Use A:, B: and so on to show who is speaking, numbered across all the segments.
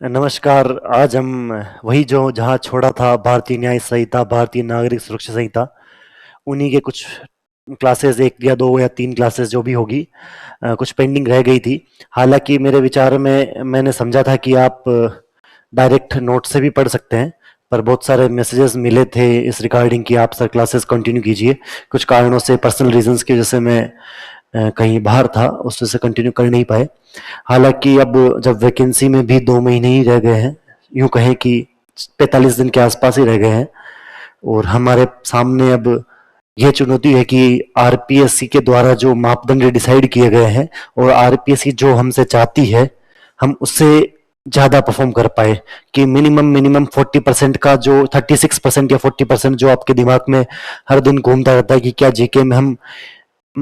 A: नमस्कार। आज हम वही जो जहाँ छोड़ा था, भारतीय न्याय संहिता, भारतीय नागरिक सुरक्षा संहिता, उन्हीं के कुछ क्लासेस, एक या दो या तीन क्लासेस जो भी होगी, कुछ पेंडिंग रह गई थी। हालांकि मेरे विचार में मैंने समझा था कि आप डायरेक्ट नोट से भी पढ़ सकते हैं, पर बहुत सारे मैसेजेस मिले थे इस रिगार्डिंग कि आप सर क्लासेस कंटिन्यू कीजिए। कुछ कारणों से, पर्सनल रीजंस की वजह से मैं कहीं बाहर था, उस वजह से कंटिन्यू कर नहीं पाए। हालांकि अब जब वैकेंसी में भी 2 महीने ही रह गए हैं, यूं कहें कि 45 दिन के आसपास ही रह गए हैं, और हमारे सामने अब ये चुनौती है कि आरपीएससी के द्वारा जो मापदंड डिसाइड किए गए हैं और आरपीएससी जो हमसे चाहती है, हम उससे ज्यादा परफॉर्म कर पाए। कि मिनिमम मिनिमम 40% का जो 36% या 40% जो आपके दिमाग में हर दिन घूमता रहता है कि क्या जीके में हम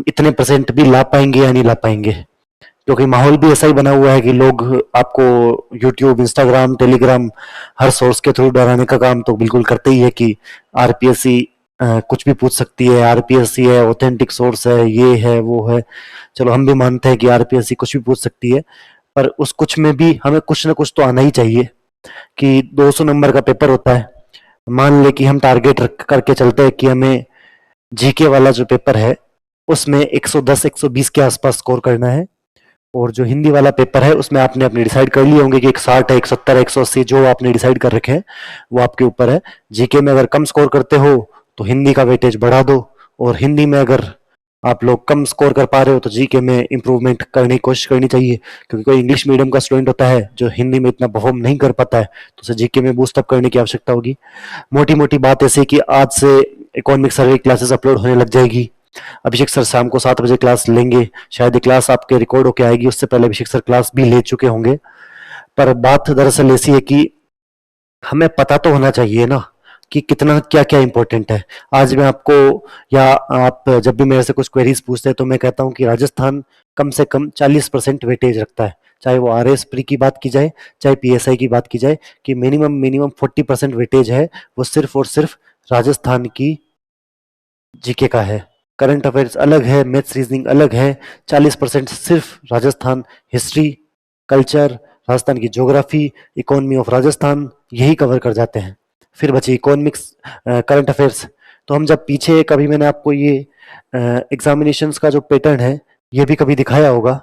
A: इतने परसेंट भी ला पाएंगे या नहीं ला पाएंगे। क्योंकि माहौल भी ऐसा ही बना हुआ है कि लोग आपको यूट्यूब, इंस्टाग्राम, टेलीग्राम, हर सोर्स के थ्रू डराने का काम तो बिल्कुल करते ही है कि आरपीएससी कुछ भी पूछ सकती है, आरपीएससी है, ऑथेंटिक सोर्स है, ये है वो है। चलो हम भी मानते हैं कि आरपीएससी कुछ भी पूछ सकती है, पर उस कुछ में भी हमें कुछ ना कुछ तो आना ही चाहिए। कि 200 नंबर का पेपर होता है, मान ले कि हम टारगेट रख करके चलते हैं कि हमें जीके वाला जो पेपर है उसमें 110 120 के आसपास स्कोर करना है, और जो हिंदी वाला पेपर है उसमें आपने अपने डिसाइड कर लिए होंगे कि 160 है, 170, 180 जो आपने डिसाइड कर रखे हैं वो आपके ऊपर है। जीके में अगर कम स्कोर करते हो तो हिंदी का वेटेज बढ़ा दो, और हिंदी में अगर आप लोग कम स्कोर कर पा रहे हो तो जीके में इंप्रूवमेंट करने की कोशिश करनी चाहिए। क्योंकि कोई इंग्लिश मीडियम का स्टूडेंट होता है जो हिंदी में इतना परफॉर्म नहीं कर पाता है, तो उसे जीके में बूस्ट अप करने की आवश्यकता होगी। मोटी मोटी बात ऐसी कि आज से इकोनॉमिक सर्वे क्लासेस अपलोड होने लग जाएगी। अभिषेक सर शाम को 7 बजे क्लास लेंगे, शायद ये क्लास आपके रिकॉर्ड होके आएगी, उससे पहले अभिषेक सर क्लास भी ले चुके होंगे। पर बात दरअसल ऐसी है कि हमें पता तो होना चाहिए ना कि कितना क्या क्या इंपॉर्टेंट है। आज मैं आपको, या आप जब भी मेरे से कुछ क्वेरीज पूछते हैं तो मैं कहता हूँ कि राजस्थान कम से कम 40% वेटेज रखता है, चाहे वो आर एस प्री की बात की जाए, चाहे पीएसआई की बात की जाए, कि मिनिमम मिनिमम 40% वेटेज है वो सिर्फ और सिर्फ राजस्थान की जीके का है। करंट अफेयर्स अलग है, मैथ्स रीजनिंग अलग है। 40% सिर्फ राजस्थान, हिस्ट्री, कल्चर, राजस्थान की ज्योग्राफी, इकोनॉमी ऑफ राजस्थान, यही कवर कर जाते हैं। फिर बची इकोनॉमिक्स, करंट अफेयर्स। तो हम जब पीछे कभी मैंने आपको ये एग्जामिनेशंस का जो पैटर्न है ये भी कभी दिखाया होगा,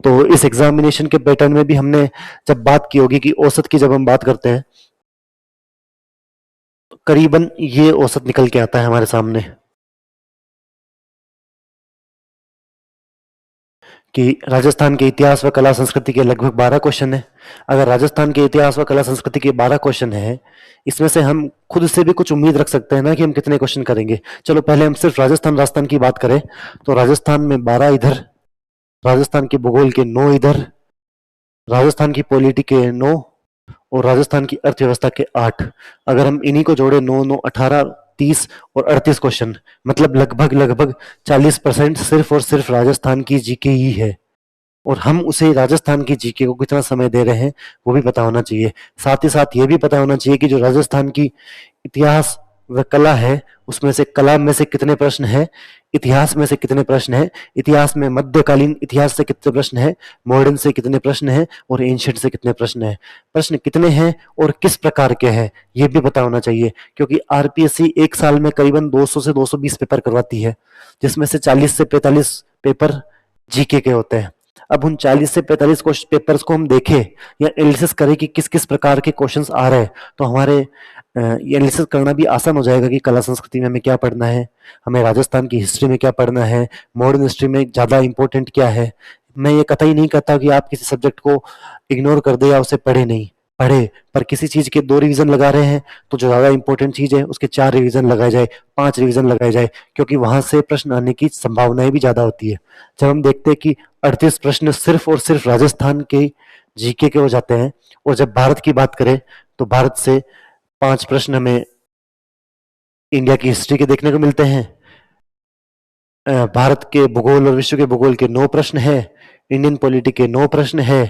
A: तो इस एग्जामिनेशन के पैटर्न में भी हमने जब बात की होगी कि औसत की जब हम बात करते हैं, तो करीबन ये औसत निकल के आता है हमारे सामने कि राजस्थान के इतिहास व कला संस्कृति के लगभग 12 क्वेश्चन है। अगर राजस्थान के इतिहास व कला संस्कृति के 12 क्वेश्चन है, इसमें से हम खुद से भी कुछ उम्मीद रख सकते हैं ना कि हम कितने क्वेश्चन करेंगे। चलो पहले हम सिर्फ राजस्थान राजस्थान की बात करें, तो राजस्थान में 12 इधर, राजस्थान के भूगोल के 9 इधर, राजस्थान की पॉलिटी के 9, और राजस्थान की अर्थव्यवस्था के 8। अगर हम इन्हीं को जोड़े, 9 9 18, 30 और 38 क्वेश्चन, मतलब लगभग लगभग 40% सिर्फ और सिर्फ राजस्थान की जीके ही है। और हम उसे राजस्थान की जीके को कितना समय दे रहे हैं वो भी पता होना चाहिए। साथ ही साथ ये भी पता होना चाहिए कि जो राजस्थान की इतिहास व कला है, उसमें से कला में से कितने प्रश्न हैं, इतिहास में से कितने प्रश्न हैं, इतिहास में मध्यकालीन इतिहास से कितने प्रश्न हैं, मॉडर्न से कितने प्रश्न हैं, और एंशिएंट से कितने प्रश्न हैं। प्रश्न कितने हैं और किस प्रकार के हैं ये भी पता होना चाहिए। क्योंकि आरपीएससी एक साल में करीबन 200 से 220 पेपर करवाती है, जिसमें से 40 से 45 पेपर जीके के होते हैं। अब उन 40 से 45 क्वेश्चन पेपर्स को हम देखें या एनालिसिस करें कि किस किस प्रकार के क्वेश्चंस आ रहे हैं, तो हमारे ये एनालिसिस करना भी आसान हो जाएगा कि कला संस्कृति में हमें क्या पढ़ना है, हमें राजस्थान की हिस्ट्री में क्या पढ़ना है, मॉडर्न हिस्ट्री में ज़्यादा इंपॉर्टेंट क्या है। मैं ये कतई नहीं कहता कि आप किसी सब्जेक्ट को इग्नोर कर दे या उसे पढ़े नहीं, पढ़े, पर किसी चीज के 2 रिवीजन लगा रहे हैं तो जो ज्यादा इंपॉर्टेंट चीज है उसके 4 रिवीजन लगाए जाए, 5 रिवीजन लगाए जाए, क्योंकि वहां से प्रश्न आने की संभावनाएं भी ज्यादा होती है। जब हम देखते हैं कि 38 प्रश्न सिर्फ और सिर्फ राजस्थान के जीके के हो जाते हैं, और जब भारत की बात करें तो भारत से 5 प्रश्न हमें इंडिया की हिस्ट्री के देखने को मिलते हैं। भारत के भूगोल और विश्व के भूगोल के 9 प्रश्न है, इंडियन पॉलिटी के 9 प्रश्न है,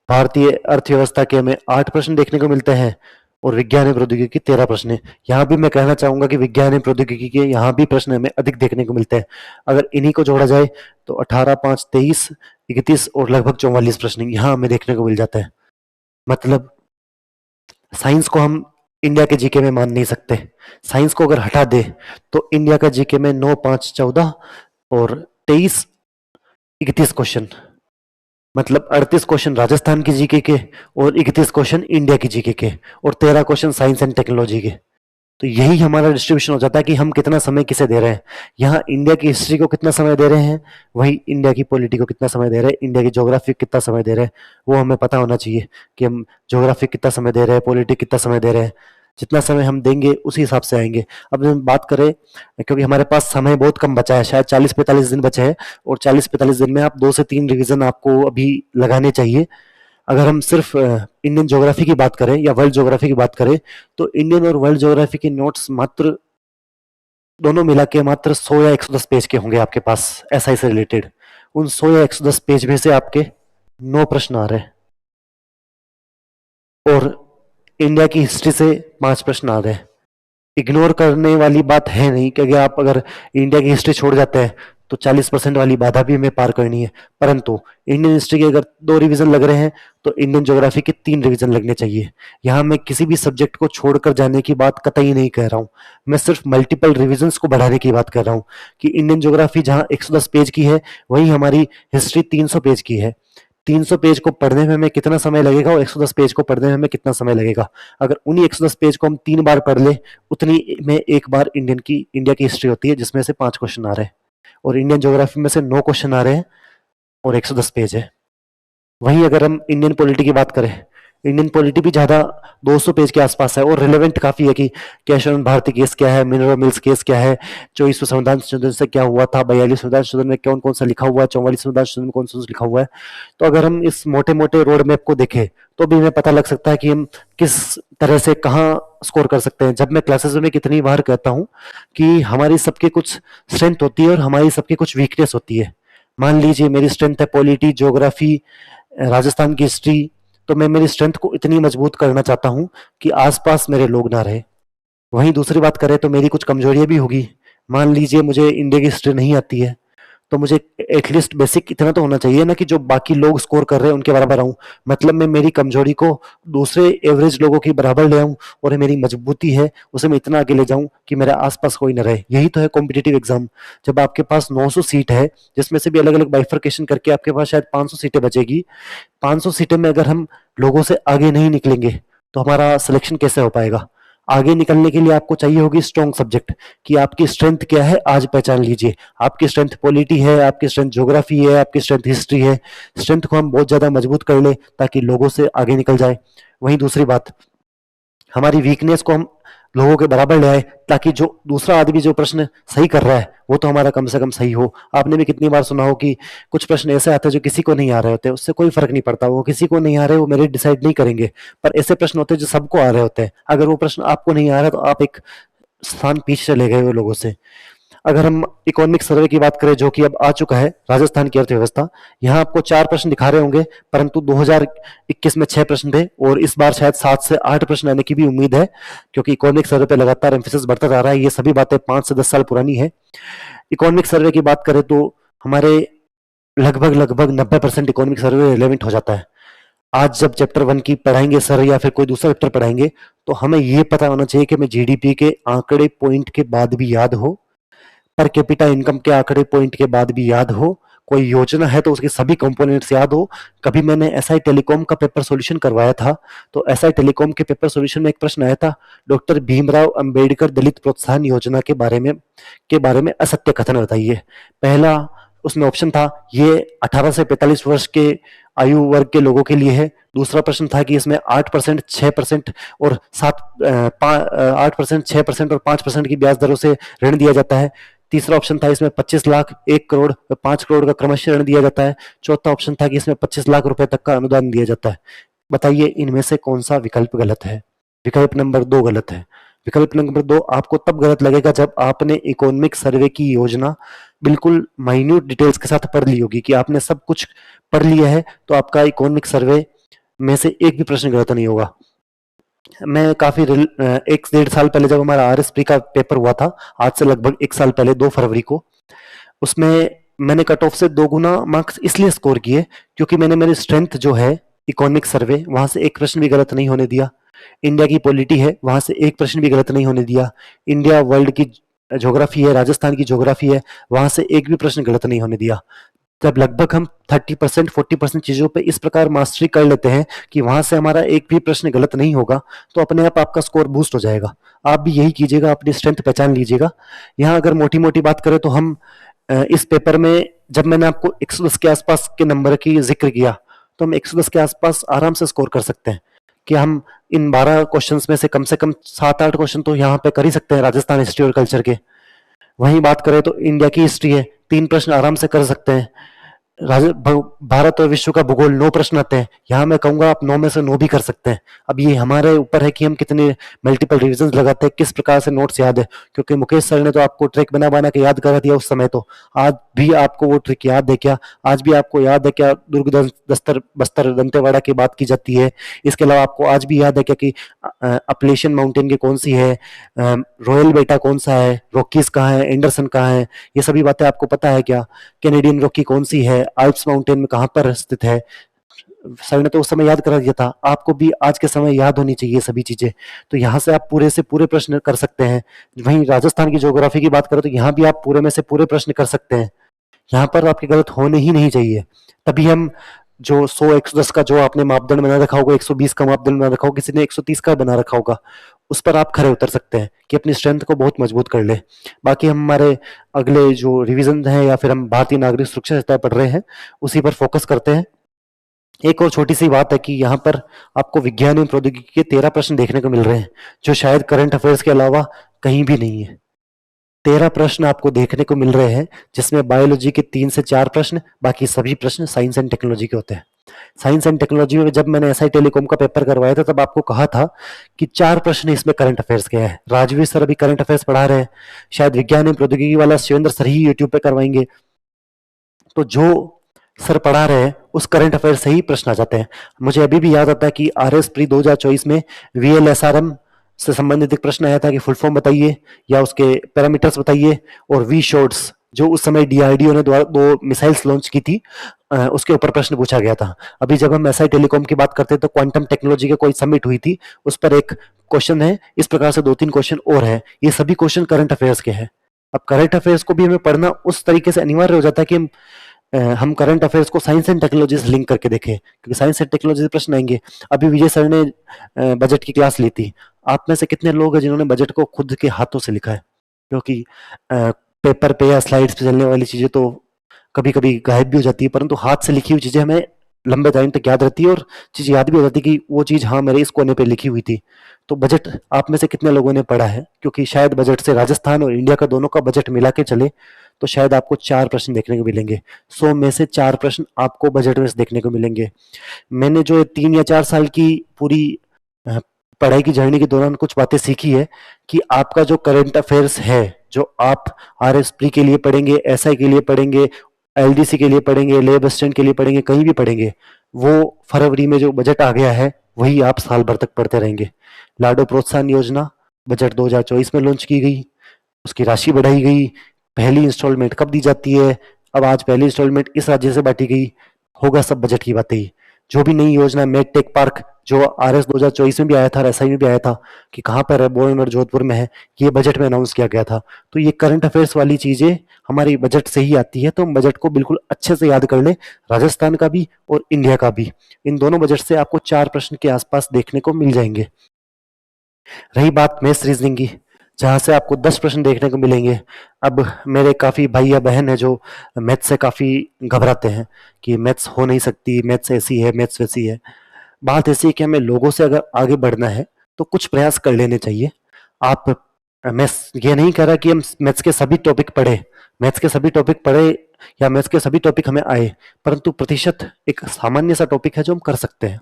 A: भारतीय अर्थव्यवस्था के हमें 8 प्रश्न देखने को मिलते हैं, और विज्ञान एवं प्रौद्योगिकी के 13 प्रश्न है। यहाँ भी मैं कहना चाहूंगा कि विज्ञान एवं प्रौद्योगिकी के यहाँ भी प्रश्न हमें अधिक देखने को मिलते हैं। अगर इन्हीं को जोड़ा जाए तो 18 5 23 31 और लगभग 44 प्रश्न यहाँ हमें देखने को मिल जाता है। मतलब साइंस को हम इंडिया के जीके में मान नहीं सकते। साइंस को अगर हटा दे तो इंडिया का जीके में 9, 5, 14 और 23, 31 क्वेश्चन, मतलब 38 क्वेश्चन राजस्थान की जीके के और 31 क्वेश्चन इंडिया की जीके के और 13 क्वेश्चन साइंस एंड टेक्नोलॉजी के। तो यही हमारा डिस्ट्रीब्यूशन हो जाता है कि हम कितना समय किसे दे रहे हैं। यहाँ इंडिया की हिस्ट्री को कितना समय दे रहे हैं, वही इंडिया की पॉलिटी को कितना समय दे रहे हैं, इंडिया की ज्योग्राफी को कितना समय दे रहे हैं, वो हमें पता होना चाहिए कि हम ज्योग्राफी कितना समय दे रहे हैं, पॉलिटी कितना समय दे रहे हैं। जितना समय हम देंगे उसी हिसाब से आएंगे। अब हम बात करें, क्योंकि हमारे पास समय बहुत कम बचा है, शायद 40-45 दिन बचे हैं, और 40-45 दिन में आप 2 से 3 रिवीजन आपको अभी लगाने चाहिए। अगर हम सिर्फ इंडियन ज्योग्राफी की बात करें या वर्ल्ड ज्योग्राफी की बात करें, तो इंडियन और वर्ल्ड ज्योग्राफी के नोट्स मात्र दोनों मिला के मात्र 100 या 110 पेज के होंगे आपके पास एसआई से रिलेटेड। उन 100 या 110 पेज में से आपके 9 प्रश्न आ रहे हैं और इंडिया की हिस्ट्री से 5 प्रश्न आ रहे हैं। इग्नोर करने वाली बात है नहीं, क्योंकि आप अगर इंडिया की हिस्ट्री छोड़ जाते हैं तो 40% वाली बाधा भी हमें पार करनी है। परंतु इंडियन हिस्ट्री के अगर 2 रिवीजन लग रहे हैं तो इंडियन ज्योग्राफी के 3 रिवीजन लगने चाहिए। यहाँ मैं किसी भी सब्जेक्ट को छोड़कर जाने की बात कतई नहीं कह रहा हूँ, मैं सिर्फ मल्टीपल रिवीजन्स को बढ़ाने की बात कर रहा हूँ कि इंडियन ज्योग्राफी जहाँ 110 पेज की है वहीं हमारी हिस्ट्री 300 पेज की है। 300 पेज को पढ़ने में हमें कितना समय लगेगा और 110 पेज को पढ़ने में हमें कितना समय लगेगा। अगर उन्हीं 110 पेज को हम 3 बार पढ़ ले, उतनी में एक बार इंडिया की हिस्ट्री होती है, जिसमें से 5 क्वेश्चन आ रहे हैं और इंडियन ज्योग्राफी में से 9 क्वेश्चन आ रहे हैं और 110 पेज है। वहीं अगर हम इंडियन पॉलिटी की बात करें, इंडियन पॉलिटी भी ज्यादा 200 पेज के आसपास है और रिलेवेंट काफी है कि कैशवन भारती केस क्या है, मिनरल मिल्स केस क्या है, 24वें संविधान संशोधन से क्या हुआ था, 42वें संविधान संशोधन में कौन कौन सा लिखा हुआ है, 44वें संविधान संशोधन में कौन सा लिखा हुआ है। तो अगर हम इस मोटे मोटे रोड मैप को देखें तो भी हमें पता लग सकता है कि हम किस तरह से कहाँ स्कोर कर सकते हैं। जब मैं क्लासेस में कितनी बार कहता हूँ कि हमारी सबके कुछ स्ट्रेंथ होती है और हमारी सबकी कुछ वीकनेस होती है। मान लीजिए मेरी स्ट्रेंथ है पॉलिटी, ज्योग्राफी, राजस्थान की हिस्ट्री, तो मैं मेरी स्ट्रेंथ को इतनी मजबूत करना चाहता हूं कि आसपास मेरे लोग ना रहे। वहीं दूसरी बात करें तो मेरी कुछ कमजोरियां भी होगी। मान लीजिए मुझे इंडिया की हिस्ट्री नहीं आती है, तो मुझे एटलीस्ट बेसिक इतना तो होना चाहिए ना कि जो बाकी लोग स्कोर कर रहे हैं उनके बराबर आऊं। मतलब मैं मेरी कमजोरी को दूसरे एवरेज लोगों के बराबर ले आऊं और मेरी मजबूती है उसे मैं इतना आगे ले जाऊं कि मेरे आसपास कोई न रहे। यही तो है कॉम्पिटिटिव एग्जाम। जब आपके पास 900 सीट है, जिसमें से भी अलग अलग बाइफर्केशन करके आपके पास शायद 500 सीटें बचेगी, 500 सीटें में अगर हम लोगों से आगे नहीं निकलेंगे तो हमारा सिलेक्शन कैसे हो पाएगा। आगे निकलने के लिए आपको चाहिए होगी स्ट्रॉन्ग सब्जेक्ट, कि आपकी स्ट्रेंथ क्या है आज पहचान लीजिए। आपकी स्ट्रेंथ पॉलिटी है, आपकी स्ट्रेंथ ज्योग्राफी है, आपकी स्ट्रेंथ हिस्ट्री है। स्ट्रेंथ को हम बहुत ज्यादा मजबूत कर ले ताकि लोगों से आगे निकल जाए। वहीं दूसरी बात, हमारी वीकनेस को हम लोगों के बराबर ले आए ताकि जो दूसरा आदमी जो प्रश्न सही कर रहा है वो तो हमारा कम से कम सही हो। आपने भी कितनी बार सुना हो कि कुछ प्रश्न ऐसे आते हैं जो किसी को नहीं आ रहे होते, उससे कोई फर्क नहीं पड़ता, वो किसी को नहीं आ रहे, वो मेरे डिसाइड नहीं करेंगे। पर ऐसे प्रश्न होते हैं जो सबको आ रहे होते हैं, अगर वो प्रश्न आपको नहीं आ रहा तो आप एक स्थान पीछे चले गए वो लोगों से। अगर हम इकोनॉमिक सर्वे की बात करें जो कि अब आ चुका है, राजस्थान की अर्थव्यवस्था, यहाँ आपको 4 प्रश्न दिखा रहे होंगे, परंतु 2021 में 6 प्रश्न थे और इस बार शायद 7 से 8 प्रश्न आने की भी उम्मीद है, क्योंकि इकोनॉमिक सर्वे पे लगातार एम्फेसिस बढ़ता जा रहा है। ये सभी बातें 5 से 10 साल पुरानी है। इकोनॉमिक सर्वे की बात करें तो हमारे लगभग लगभग 90% इकोनॉमिक सर्वे रिलेवेंट हो जाता है। आज जब चैप्टर 1 की पढ़ाएंगे सर या फिर कोई दूसरा चैप्टर पढ़ाएंगे तो हमें ये पता होना चाहिए कि हमें जीडीपी के आंकड़े पॉइंट के बाद भी याद हो, पर कैपिटा इनकम के आंकड़े पॉइंट के बाद भी याद हो, कोई योजना है तो उसके सभी कंपोनेंट्स याद हो। कभी मैंने एसआई टेलीकॉम का पेपर सॉल्यूशन करवाया था, तो एसआई टेलीकॉम के पेपर सॉल्यूशन में एक प्रश्न आया था, डॉक्टर भीमराव अंबेडकर दलित प्रोत्साहन योजना के बारे में असत्य कथन बताइए। पहला उसमें ऑप्शन था ये 18 से 45 वर्ष के आयु वर्ग के लोगों के लिए है। दूसरा प्रश्न था कि इसमें 8%, 6% और 8%, 6% और 5% की ब्याज दरों से ऋण दिया जाता है। तीसरा ऑप्शन था इसमें 25 लाख, 1 करोड़, 5 करोड़ का क्रमशः ऋण दिया जाता है। चौथा ऑप्शन था कि इसमें 25 लाख रुपए तक का अनुदान दिया जाता है। बताइए इनमें से कौन सा विकल्प गलत है। विकल्प नंबर 2 गलत है। विकल्प नंबर 2 आपको तब गलत लगेगा जब आपने इकोनॉमिक सर्वे की योजना बिल्कुल माइन्यूट डिटेल्स के साथ पढ़ ली होगी, कि आपने सब कुछ पढ़ लिया है तो आपका इकोनॉमिक सर्वे में से एक भी प्रश्न गलत नहीं होगा। मैं काफी 1-1.5 साल पहले जब हमारा आरएसपी का पेपर हुआ था, आज से लगभग 1 साल पहले 2 फरवरी को, उसमें मैंने कट ऑफ से 2 गुना मार्क्स इसलिए स्कोर किए क्योंकि मैंने मेरी स्ट्रेंथ जो है इकोनॉमिक सर्वे, वहां से एक प्रश्न भी गलत नहीं होने दिया। इंडिया की पॉलिटी है, वहां से एक प्रश्न भी गलत नहीं होने दिया। इंडिया वर्ल्ड की ज्योग्राफी है, राजस्थान की ज्योग्राफी है, वहां से एक भी प्रश्न गलत नहीं होने दिया। जब लगभग हम 30% 40% चीजों पे इस प्रकार मास्टरी कर लेते हैं कि वहां से हमारा एक भी प्रश्न गलत नहीं होगा, तो अपने आप आपका स्कोर बूस्ट हो जाएगा। आप भी यही कीजिएगा, अपनी स्ट्रेंथ पहचान लीजिएगा। यहाँ अगर मोटी मोटी बात करें तो हम इस पेपर में, जब मैंने आपको 110 के आसपास के नंबर की जिक्र किया, तो हम 110 के आसपास आराम से स्कोर कर सकते हैं कि हम इन 12 क्वेश्चंस में से कम 7-8 क्वेश्चन तो यहाँ पे कर ही सकते हैं राजस्थान हिस्ट्री और कल्चर के। वहीं बात करें तो इंडिया की हिस्ट्री है, 3 प्रश्न आराम से कर सकते हैं। भारत और विश्व का भूगोल 9 प्रश्न आते हैं, यहाँ मैं कहूंगा आप 9 में से 9 भी कर सकते हैं। अब ये हमारे ऊपर है कि हम कितने मल्टीपल रिविजन लगाते हैं, किस प्रकार से नोट्स याद है। क्योंकि मुकेश सर ने तो आपको ट्रिक बना बना के याद करा दिया उस समय, तो आज भी आपको वो ट्रिक याद है क्या? आज भी आपको याद है क्या दुर्ग दस्तर बस्तर दंतेवाड़ा की बात की जाती है? इसके अलावा आपको आज भी याद है क्या कि अपलेशन माउंटेन की कौन सी है, रॉयल बेटा कौन सा है, रॉकीज कहाँ है, एंडरसन कहाँ है, ये सभी बातें आपको पता है क्या? कैनेडियन रॉकी कौन सी है, आल्प्स माउंटेन में कहां पर स्थित है? सर ने तो उस समय याद करा दिया था, आपको भी आज के समय याद होनी चाहिए सभी चीजें। तो यहाँ से आप पूरे से पूरे प्रश्न कर सकते हैं। वहीं राजस्थान की ज्योग्राफी की बात करें तो यहाँ भी आप पूरे में से पूरे प्रश्न कर सकते हैं। यहाँ पर आपके गलत होने ही नहीं चाहिए। तभी हम जो 100 110 का जो आपने मापदंड बना रखा होगा, 120 का मापदंड बना रखा होगा, किसी ने 130 का बना रखा होगा, उस पर आप खरे उतर सकते हैं कि अपनी स्ट्रेंथ को बहुत मजबूत कर ले। बाकी हम हमारे अगले जो रिवीजन है या फिर हम भारतीय नागरिक सुरक्षा संहिता पढ़ रहे हैं, उसी पर फोकस करते हैं। एक और छोटी सी बात है कि यहाँ पर आपको विज्ञान एवं प्रौद्योगिकी के 13 प्रश्न देखने को मिल रहे हैं, जो शायद करंट अफेयर्स के अलावा कहीं भी नहीं है। 13 प्रश्न आपको देखने को मिल रहे हैं, जिसमें बायोलॉजी के 3 से 4 प्रश्न, बाकी सभी प्रश्न साइंस एंड टेक्नोलॉजी के होते हैं। साइंस एंड टेक्नोलॉजी में जब मैंने एसआई टेलीकॉम का पेपर करवाया था, तब आपको कहा था कि 4 प्रश्न इसमें करंट अफेयर्स के हैं। राजवीर सर अभी करंट अफेयर्स पढ़ा रहे हैं, शायद विज्ञान एवं प्रौद्योगिकी वाला शिवेंद्र सर ही यूट्यूब पे करवाएंगे। तो जो सर पढ़ा रहे हैं उस करंट अफेयर से ही प्रश्न आ जाते हैं। मुझे अभी भी याद आता है कि आर एस प्री 2024 में वीएलएसआरएम से संबंधित एक प्रश्न आया था कि फुल फॉर्म बताइए या उसके पैरामीटर्स बताइए, और वी शॉट्स जो उस समय डीआरडीओ ने 2 मिसाइल्स लॉन्च की थी, उसके ऊपर प्रश्न पूछा गया था। अभी जब हम एसआई टेलीकॉम की बात करते हैं तो क्वांटम टेक्नोलॉजी की कोई समिट हुई थी, उस पर एक क्वेश्चन है। इस प्रकार से 2-3 क्वेश्चन और है। ये सभी क्वेश्चन करंट अफेयर्स के हैं। अब करंट अफेयर्स को भी हमें पढ़ना उस तरीके से अनिवार्य हो जाता है कि हम करंट अफेयर्स को साइंस एंड टेक्नोलॉजी से लिंक करके देखें, क्योंकि साइंस एंड टेक्नोलॉजी से प्रश्न आएंगे। अभी विजय सर ने बजट की क्लास ली थी। आप में से कितने लोग हैं जिन्होंने बजट को खुद के हाथों से लिखा है? क्योंकि पेपर पे या स्लाइड्स पे चलने वाली चीजें तो कभी कभी गायब भी हो जाती है, परंतु हाथ से लिखी हुई चीजें हमें लंबे टाइम तक याद रहती है, और चीज याद भी हो जाती है कि वो चीज हाँ मेरे इस कोने पे लिखी हुई थी। तो बजट आप में से कितने लोगों ने पढ़ा है? क्योंकि शायद बजट से राजस्थान और इंडिया का दोनों का बजट मिला के चले तो शायद आपको 4 प्रश्न देखने को मिलेंगे। 100 में से 4 प्रश्न आपको बजट में से देखने को मिलेंगे। मैंने जो 3 या 4 साल की पूरी पढ़ाई की जर्नी के दौरान कुछ बातें सीखी है कि आपका जो करंट अफेयर्स है, जो आप आरएसपी के लिए पढ़ेंगे, एसआई के लिए पढ़ेंगे, एलडीसी के लिए पढ़ेंगे, लेब असिस्टेंट के लिए पढ़ेंगे, कहीं भी पढ़ेंगे, वो फरवरी में जो बजट आ गया है वही आप साल भर तक पढ़ते रहेंगे। लाडो प्रोत्साहन योजना बजट 2024 में लॉन्च की गई, उसकी राशि बढ़ाई गई। पहली इंस्टॉलमेंट कब दी जाती है? अब आज पहली इंस्टॉलमेंट इस राज्य से बांटी गई, होगा सब बजट की बातें ही। जो भी नई योजना मेड टेक पार्क जो आरएस 2024 में भी आया था, एसआई में भी आया था कि कहाँ पर है, बोर्न और जोधपुर में है, ये बजट में अनाउंस किया गया था। तो ये करंट अफेयर्स वाली चीजें हमारी बजट से ही आती है, तो हम बजट को बिल्कुल अच्छे से याद कर लें, राजस्थान का भी और इंडिया का भी। इन दोनों बजट से आपको 4 प्रश्न के आसपास देखने को मिल जाएंगे। रही बात मैथ्स रीजनिंग की, जहां से आपको 10 प्रश्न देखने को मिलेंगे। अब मेरे काफी भाई या बहन है जो मैथ्स से काफी घबराते हैं कि मैथ्स हो नहीं सकती, मैथ्स ऐसी है, मैथ्स वैसी है। बात ऐसी है कि हमें लोगों से अगर आगे बढ़ना है तो कुछ प्रयास कर लेने चाहिए। आप मैं ये नहीं कह रहा कि हम मैथ्स के सभी टॉपिक पढ़े, मैथ्स के सभी टॉपिक पढ़े या मैथ्स के सभी टॉपिक हमें आए, परंतु प्रतिशत एक सामान्य सा टॉपिक है जो हम कर सकते हैं।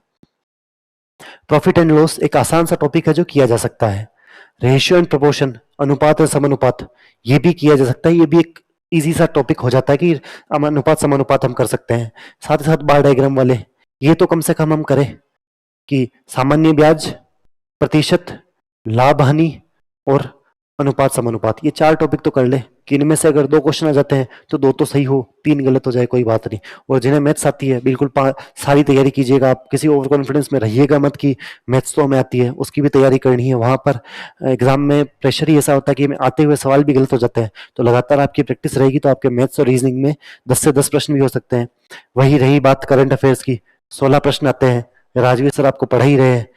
A: प्रॉफिट एंड लॉस एक आसान सा टॉपिक है जो किया जा सकता है। रेशियो एंड प्रोपोर्शन, अनुपात और समानुपात, ये भी किया जा सकता है। ये भी एक इजी सा टॉपिक हो जाता है कि अनुपात समानुपात हम कर सकते हैं। साथ ही साथ बार डायग्राम वाले, ये तो कम से कम हम करें कि सामान्य ब्याज, प्रतिशत, लाभ हानि और अनुपात समानुपात, ये 4 टॉपिक तो कर ले। कि इनमें से अगर 2 क्वेश्चन आ जाते हैं तो 2 तो सही हो, 3 गलत हो जाए कोई बात नहीं। और जिन्हें मैथ्स आती है बिल्कुल सारी तैयारी कीजिएगा, आप किसी ओवर कॉन्फिडेंस में रहिएगा मत कि मैथ्स तो हमें आती है, उसकी भी तैयारी करनी है। वहां पर एग्जाम में प्रेशर ही ऐसा होता है कि आते हुए सवाल भी गलत हो जाते हैं, तो लगातार आपकी प्रैक्टिस रहेगी तो आपके मैथ्स और रीजनिंग में 10 से 10 प्रश्न भी हो सकते हैं। वही रही बात करंट अफेयर्स की, 16 प्रश्न आते हैं, राजवीर सर आपको पढ़ा ही रहे हैं।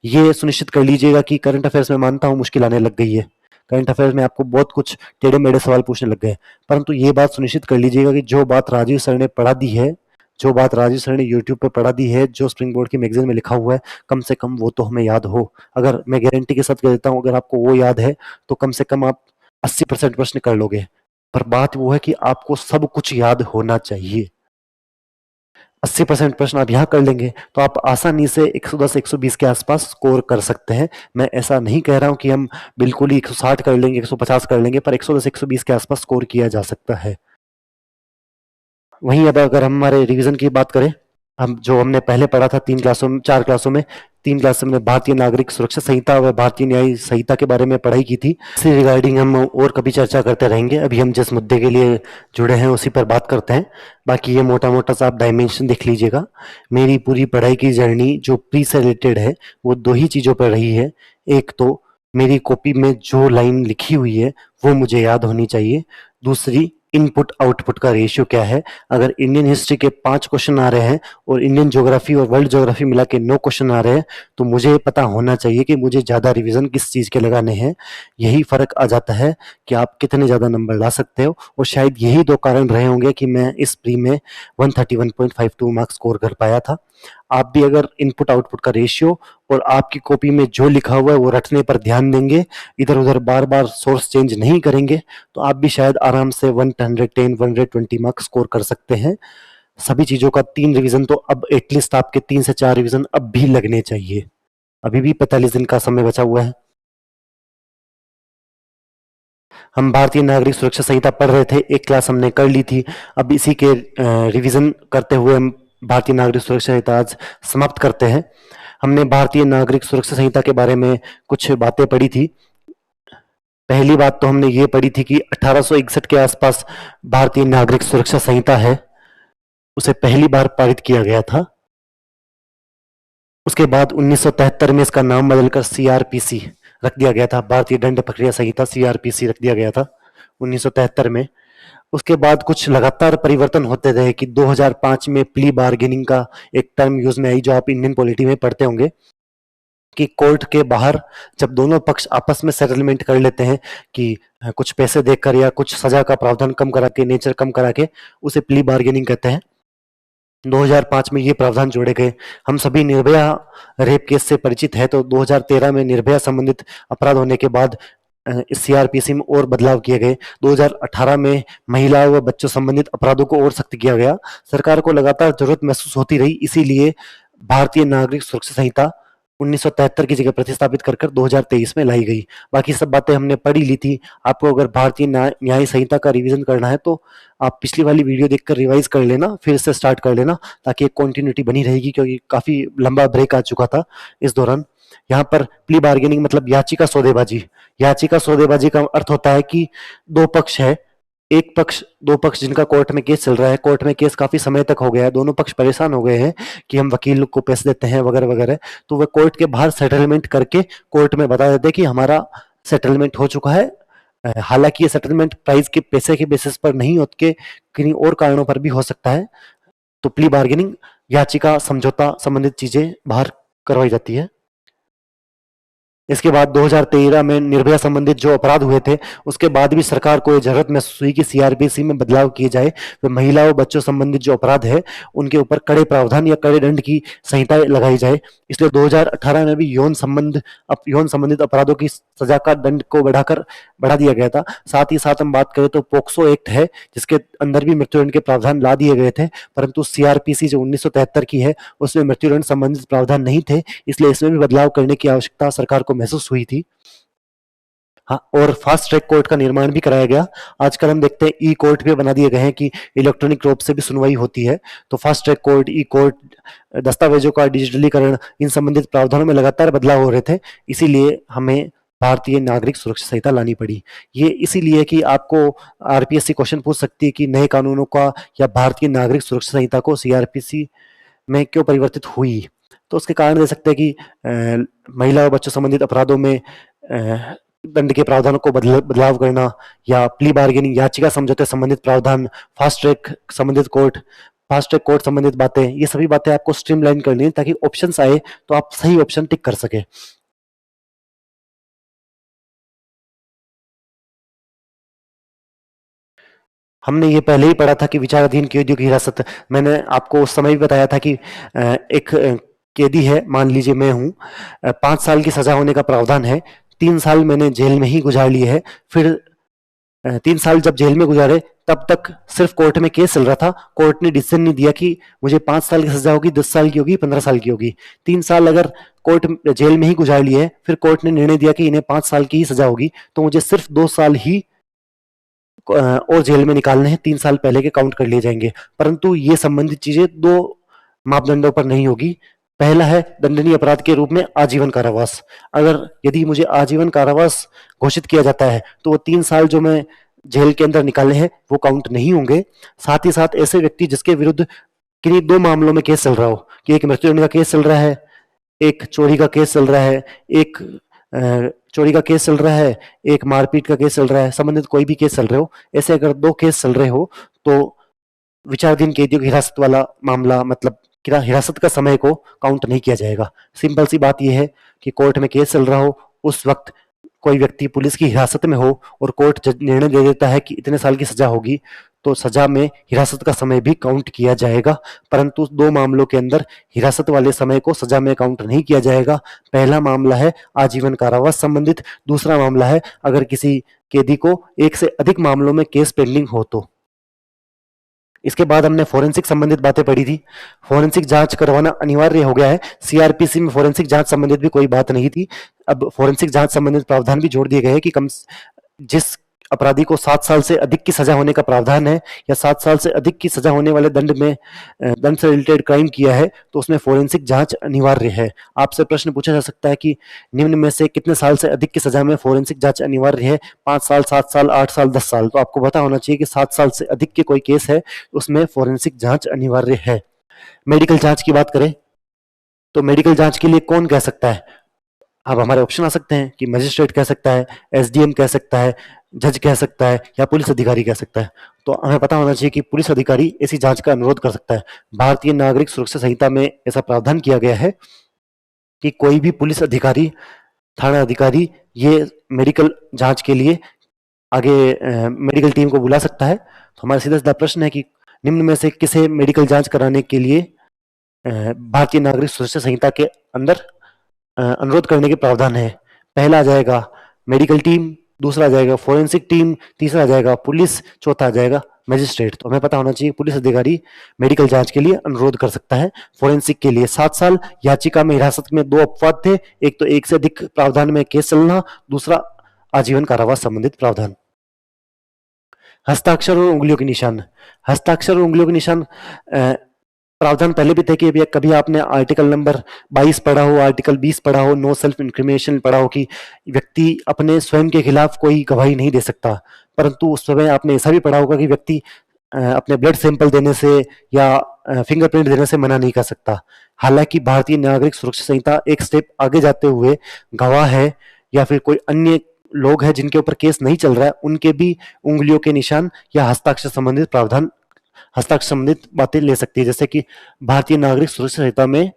A: ये सुनिश्चित कर लीजिएगा कि करंट अफेयर्स में मानता हूं मुश्किल आने लग गई है, करंट अफेयर्स में आपको बहुत कुछ टेढ़े मेढ़े सवाल पूछने लग गए, परंतु ये बात सुनिश्चित कर लीजिएगा कि जो बात राजीव सर ने पढ़ा दी है, जो बात राजीव सर ने यूट्यूब पर पढ़ा दी है, जो स्प्रिंग बोर्ड की मैगजीन में लिखा हुआ है, कम से कम वो तो हमें याद हो। अगर मैं गारंटी के साथ कह देता हूँ अगर आपको वो याद है तो कम से कम आप 80% प्रश्न कर लोगे। पर बात वो है कि आपको सब कुछ याद होना चाहिए। 80% प्रश्न आप यहाँ कर लेंगे तो आप आसानी से 110 120 के आसपास स्कोर कर सकते हैं। मैं ऐसा नहीं कह रहा हूं कि हम बिल्कुल ही 160 कर लेंगे, 150 कर लेंगे, पर 110 120 के आसपास स्कोर किया जा सकता है। वहीं अब अगर हम हमारे रिवीजन की बात करें, हम जो हमने पहले पढ़ा था 4 क्लासों में, 3 क्लासों में भारतीय नागरिक सुरक्षा संहिता व भारतीय न्याय संहिता के बारे में पढ़ाई की थी। इसी रिगार्डिंग हम और कभी चर्चा करते रहेंगे। अभी हम जिस मुद्दे के लिए जुड़े हैं उसी पर बात करते हैं। बाकी ये मोटा मोटा सा आप डायमेंशन देख लीजिएगा। मेरी पूरी पढ़ाई की जर्नी जो प्री से रिलेटेड है वो 2 ही चीज़ों पर रही है। एक तो मेरी कॉपी में जो लाइन लिखी हुई है वो मुझे याद होनी चाहिए। दूसरी, इनपुट आउटपुट का रेशियो क्या है। अगर इंडियन हिस्ट्री के 5 क्वेश्चन आ रहे हैं और इंडियन ज्योग्राफी और वर्ल्ड ज्योग्राफी मिला के 9 क्वेश्चन आ रहे हैं तो मुझे पता होना चाहिए कि मुझे ज़्यादा रिवीजन किस चीज़ के लगाने हैं। यही फर्क आ जाता है कि आप कितने ज़्यादा नंबर ला सकते हो, और शायद यही 2 कारण रहे होंगे कि मैं इस प्री में 131.52 मार्क्स स्कोर कर पाया था। आप भी अगर इनपुट आउटपुट का रेशियो और आपकी कॉपी में जो लिखा हुआ है वो रटने पर ध्यान देंगे, इधर उधर बार बार सोर्स चेंज नहीं करेंगे, तो आप भी शायद आराम से 110 120 मार्क्स स्कोर कर सकते हैं। सभी चीजों का 3 रिवीजन तो अब एटलीस्ट आपके 3 से 4 रिवीजन अब भी लगने चाहिए। अभी भी 45 दिन का समय बचा हुआ है। हम भारतीय नागरिक सुरक्षा संहिता पढ़ रहे थे, एक क्लास हमने कर ली थी। अब इसी के रिवीजन करते हुए हम भारतीय नागरिक सुरक्षा संहिता आज समाप्त करते हैं। हमने भारतीय नागरिक सुरक्षा संहिता के बारे में कुछ बातें पढ़ी थी। पहली बात तो हमने ये पढ़ी थी कि 1861 के आसपास भारतीय नागरिक सुरक्षा संहिता है, उसे पहली बार पारित किया गया था। उसके बाद 1973 में इसका नाम बदलकर सीआरपीसी रख दिया गया था, भारतीय दंड प्रक्रिया संहिता सीआरपीसी रख दिया गया था 1973 में। उसके बाद कुछ लगातार परिवर्तन होते रहे कि 2005 में प्ली बार्गेनिंग का एक टर्म यूज में आई, जो आप इंडियन पॉलिटी में पढ़ते होंगे कि कोर्ट के बाहर जब दोनों पक्ष आपस में सेटलमेंट कर लेते हैं कि कुछ पैसे देकर या कुछ सजा का प्रावधान कम करा के, नेचर कम करा के, उसे प्ली बार्गेनिंग कहते हैं। 2005 में ये प्रावधान जोड़े गए। हम सभी निर्भया रेप केस से परिचित है, तो 2013 में निर्भया संबंधित अपराध होने के बाद इस सीआरपीसी में और बदलाव किए गए। 2018 में महिला व बच्चों संबंधित अपराधों को और सख्त किया गया। सरकार को लगातार जरूरत महसूस होती रही, इसीलिए भारतीय नागरिक सुरक्षा संहिता 1973 की जगह प्रतिस्थापित कर 2023 में लाई गई। बाकी सब बातें हमने पढ़ी ली थी। आपको अगर भारतीय न्याय संहिता का रिवीजन करना है तो आप पिछली वाली वीडियो देखकर रिवाइज कर लेना, फिर से स्टार्ट कर लेना, ताकि एक कंटिन्यूटी बनी रहेगी, क्योंकि काफी लंबा ब्रेक आ चुका था इस दौरान। यहाँ पर प्ली बार्गेनिंग मतलब याचिका सौदेबाजी। याचिका सौदेबाजी का अर्थ होता है कि 2 पक्ष है, एक पक्ष, 2 पक्ष जिनका कोर्ट में केस चल रहा है, कोर्ट में केस काफी समय तक हो गया है, दोनों पक्ष परेशान हो गए हैं कि हम वकील को पैसे देते हैं वगैरह वगैरह, तो वह कोर्ट के बाहर सेटलमेंट करके कोर्ट में बता देते हैं कि हमारा सेटलमेंट हो चुका है। हालांकि ये सेटलमेंट प्राइस के पैसे के बेसिस पर नहीं होते के किन्हीं और कारणों पर भी हो सकता है। तो प्ली बार्गेनिंग, याचिका समझौता संबंधित चीजें बाहर करवाई जाती है। इसके बाद 2013 में निर्भया संबंधित जो अपराध हुए थे, उसके बाद भी सरकार को यह जरूरत महसूस हुई कि सीआरपीसी में बदलाव किए जाए, तो महिलाओं बच्चों संबंधित जो अपराध है उनके ऊपर कड़े प्रावधान या कड़े दंड की संहिता लगाई जाए। इसलिए 2018 में भी यौन संबंधित अपराधों की सजा का दंड को बढ़ा दिया गया था। साथ ही साथ हम बात करें तो पोक्सो एक्ट है, जिसके अंदर भी मृत्युदंड के प्रावधान ला दिए गए थे, परंतु सीआरपीसी जो 1973 की है उसमें मृत्युदंड संबंधित प्रावधान नहीं थे, इसलिए इसमें भी बदलाव करने की आवश्यकता सरकार को महसूस हुई थी। हाँ, और फास्ट ट्रैक कोर्ट का निर्माण भी कराया गया। आजकल हम देखते हैं ई कोर्ट भी बना दिए गए हैं कि इलेक्ट्रॉनिक रूप से भी सुनवाई होती है। तो फास्ट ट्रैक कोर्ट, ई कोर्ट, दस्तावेजों का डिजिटलीकरण, इन संबंधित प्रावधानों में लगातार बदलाव हो रहे थे, इसीलिए हमें भारतीय नागरिक सुरक्षा संहिता लानी पड़ी। ये इसीलिए कि आपको आरपीएससी क्वेश्चन पूछ सकती है कि नए कानूनों का या भारतीय नागरिक सुरक्षा संहिता को सीआरपीसी में क्यों परिवर्तित हुई। तो उसके कारण दे सकते हैं कि महिला और बच्चों संबंधित अपराधों में दंड के प्रावधानों को बदलाव करना, या प्ली बार्गेनिंग, याचिका समझौते संबंधित प्रावधान, फास्ट ट्रैक संबंधित कोर्ट, फास्ट ट्रैक कोर्ट संबंधित बातें, ये सभी बातें आपको स्ट्रीमलाइन करनी है ताकि ऑप्शंस आए तो आप सही ऑप्शन टिक कर सके। हमने ये पहले ही पढ़ा था कि विचाराधीन कैदियों की हिरासत, मैंने आपको उस समय भी बताया था कि एक कैदी है, मान लीजिए मैं हूँ, 5 साल की सजा होने का प्रावधान है, 3 साल मैंने जेल में ही गुजार लिए है, फिर 3 साल जब जेल में गुजारे तब तक सिर्फ कोर्ट में केस चल रहा था, कोर्ट ने डिसीजन नहीं दिया कि मुझे 5 साल की सजा होगी, 10 साल की होगी, 15 साल की होगी। 3 साल अगर कोर्ट जेल में ही गुजार लिए है, फिर कोर्ट ने निर्णय दिया कि इन्हें 5 साल की ही सजा होगी, तो मुझे सिर्फ 2 साल ही और जेल में निकालने हैं, 3 साल पहले के काउंट कर लिए जाएंगे। परंतु ये संबंधित चीजें दो मापदंडों पर नहीं होगी। पहला है दंडनीय अपराध के रूप में आजीवन कारावास। अगर यदि मुझे आजीवन कारावास घोषित किया जाता है तो वो 3 साल जो मैं जेल के अंदर निकाले हैं वो काउंट नहीं होंगे। साथ ही साथ ऐसे व्यक्ति जिसके विरुद्ध किन्हीं 2 मामलों में केस चल रहा हो, कि एक मृत्युदंड का केस चल रहा है, एक चोरी का केस चल रहा है, एक चोरी का केस चल रहा है, एक मारपीट का केस चल रहा है, संबंधित कोई भी केस चल रहे हो, ऐसे अगर 2 केस चल रहे हो तो विचाराधीन कैदियों की हिरासत वाला मामला, मतलब हिरासत का समय को काउंट नहीं किया जाएगा। सिंपल सी बात यह है कि कोर्ट में केस चल रहा हो, उस वक्त कोई व्यक्ति पुलिस की हिरासत में हो और कोर्ट निर्णय दे देता है कि इतने साल की सजा होगी, तो सजा में हिरासत का समय भी काउंट किया जाएगा। परंतु 2 मामलों के अंदर हिरासत वाले समय को सजा में काउंट नहीं किया जाएगा। पहला मामला है आजीवन कारावास संबंधित, दूसरा मामला है अगर किसी कैदी को 1 से अधिक मामलों में केस पेंडिंग हो तो। इसके बाद हमने फोरेंसिक संबंधित बातें पढ़ी थी। फोरेंसिक जांच करवाना अनिवार्य हो गया है। सीआरपीसी में फोरेंसिक जांच संबंधित भी कोई बात नहीं थी, अब फोरेंसिक जांच संबंधित प्रावधान भी जोड़ दिए गए हैं कि जिस अपराधी को 7 साल से अधिक की सजा होने का प्रावधान है, या 7 साल से अधिक की सजा होने वाले दंड से रिलेटेड क्राइम किया है, तो उसमें फोरेंसिक जांच अनिवार्य है। आपसे प्रश्न पूछा जा सकता है कि निम्न में से कितने साल से अधिक की सजा में फोरेंसिक जांच अनिवार्य है? 5 साल, 7 साल, 8 साल, 10 साल। तो आपको पता होना चाहिए कि 7 साल से अधिक के कोई केस है उसमें फोरेंसिक जांच अनिवार्य है। मेडिकल जांच की बात करें तो मेडिकल जांच के लिए कौन कह सकता है? अब हमारे ऑप्शन आ सकते हैं कि मजिस्ट्रेट कह सकता है, एसडीएम कह सकता है, जज कह सकता है, या पुलिस अधिकारी कह सकता है। तो हमें पता होना चाहिए कि पुलिस अधिकारी ऐसी जांच का अनुरोध कर सकता है। भारतीय नागरिक सुरक्षा संहिता में ऐसा प्रावधान किया गया है कि कोई भी पुलिस अधिकारी, थाना अधिकारी ये मेडिकल जांच के लिए आगे मेडिकल टीम को बुला सकता है। तो हमारा सीधा सीधा प्रश्न है कि निम्न में से किसे मेडिकल जांच कराने के लिए भारतीय नागरिक सुरक्षा संहिता के अंदर अनुरोध करने के प्रावधान है? पहला आ जाएगा मेडिकल टीम, दूसरा आ जाएगा फोरेंसिक टीम, तीसरा आ जाएगा पुलिस, चौथा आ जाएगा मजिस्ट्रेट। तो हमें पता होना चाहिए पुलिस अधिकारी मेडिकल जांच के लिए अनुरोध कर सकता है। फोरेंसिक के लिए 7 साल, याचिका में हिरासत में 2 अपवाद थे, एक तो 1 से अधिक प्रावधान में केस चलना, दूसरा आजीवन कारावास संबंधित प्रावधान। हस्ताक्षर और उंगलियों के निशान। हस्ताक्षर और उंगलियों के निशान प्रावधान पहले भी थे कि कभी आपने आर्टिकल नंबर 22 पढ़ा हो, आर्टिकल 20 पढ़ा हो, नो सेल्फ इंक्रिमिनेशन पढ़ा हो कि व्यक्ति अपने स्वयं के खिलाफ कोई गवाही नहीं दे सकता। परंतु उस समय आपने ऐसा भी पढ़ा होगा कि व्यक्ति अपने ब्लड सैंपल देने से या फिंगरप्रिंट देने से मना नहीं कर सकता। हालांकि भारतीय नागरिक सुरक्षा संहिता एक स्टेप आगे जाते हुए गवाह है या फिर कोई अन्य लोग हैं जिनके ऊपर केस नहीं चल रहा है, उनके भी उंगलियों के निशान या हस्ताक्षर संबंधित प्रावधान, हस्ताक्षर संबंधित बातें ले सकती है। जैसे कि भारतीय नागरिक सुरक्षा संहिता में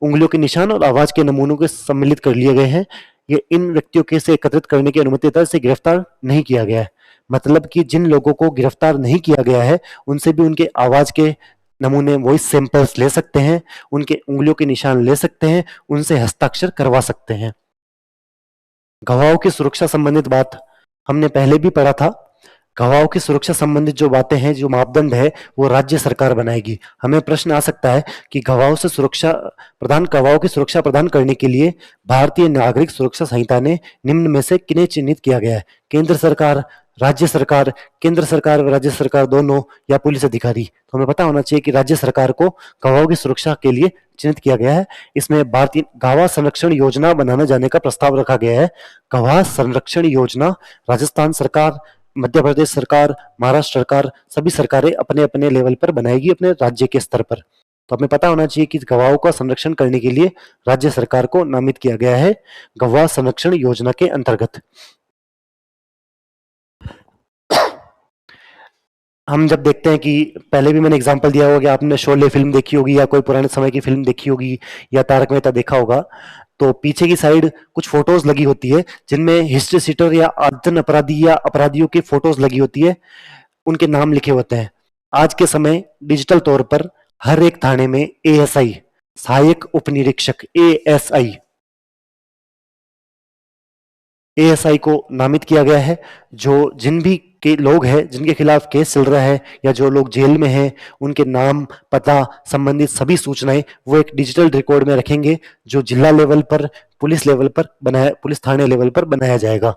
A: उंगलियों के निशान और आवाज के नमूनों को सम्मिलित कर लिए गए हैं। ये इन व्यक्तियों के से एकत्रित करने की अनुमति देता है जिसे गिरफ्तार नहीं किया गया है। मतलब कि जिन लोगों को गिरफ्तार नहीं किया गया है उनसे भी उनके आवाज के नमूने, वॉइस सैंपल्स ले सकते हैं, उनके उंगलियों के निशान ले सकते हैं, उनसे हस्ताक्षर करवा सकते हैं। गवाहों की सुरक्षा संबंधित बात हमने पहले भी पढ़ा था। गवाहों की सुरक्षा संबंधित जो बातें हैं, जो मापदंड है, वो राज्य सरकार बनाएगी। हमें प्रश्न आ सकता है कि गवाहों की सुरक्षा प्रदान करने के लिए भारतीय नागरिक सुरक्षा संहिता ने निम्न में से किन्हें चिन्हित किया गया है? केंद्र सरकार, राज्य सरकार, केंद्र सरकार व राज्य सरकार दोनों, या पुलिस अधिकारी। तो हमें पता होना चाहिए कि राज्य सरकार को गवाहों की सुरक्षा के लिए चिन्हित किया गया है। इसमें भारतीय गवाह संरक्षण योजना बनाने जाने का प्रस्ताव रखा गया है। गवाह संरक्षण योजना राजस्थान सरकार, मध्य प्रदेश सरकार, महाराष्ट्र सरकार, सभी सरकारें अपने अपने लेवल पर बनाएगी, अपने राज्य के स्तर पर। तो हमें पता होना चाहिए कि गवाहों का संरक्षण करने के लिए राज्य सरकार को नामित किया गया है गवाह संरक्षण योजना के अंतर्गत। हम जब देखते हैं कि पहले भी मैंने एग्जांपल दिया होगा कि आपने शोले फिल्म देखी होगी या कोई पुराने समय की फिल्म देखी होगी या तारक मेहता देखा होगा, तो पीछे की साइड कुछ फोटोज लगी होती है जिनमें हिस्ट्री सीटर या आदतन अपराधी या अपराधियों की फोटोज लगी होती है, उनके नाम लिखे होते हैं। आज के समय डिजिटल तौर पर हर एक थाने में एएसआई, सहायक उप निरीक्षक, एएसआई को नामित किया गया है। जो जिन भी के लोग हैं जिनके खिलाफ केस चल रहा है या जो लोग जेल में हैं, उनके नाम, पता, संबंधित सभी सूचनाएं वो एक डिजिटल रिकॉर्ड में रखेंगे, जो जिला लेवल पर, पुलिस थाने लेवल पर बनाया जाएगा।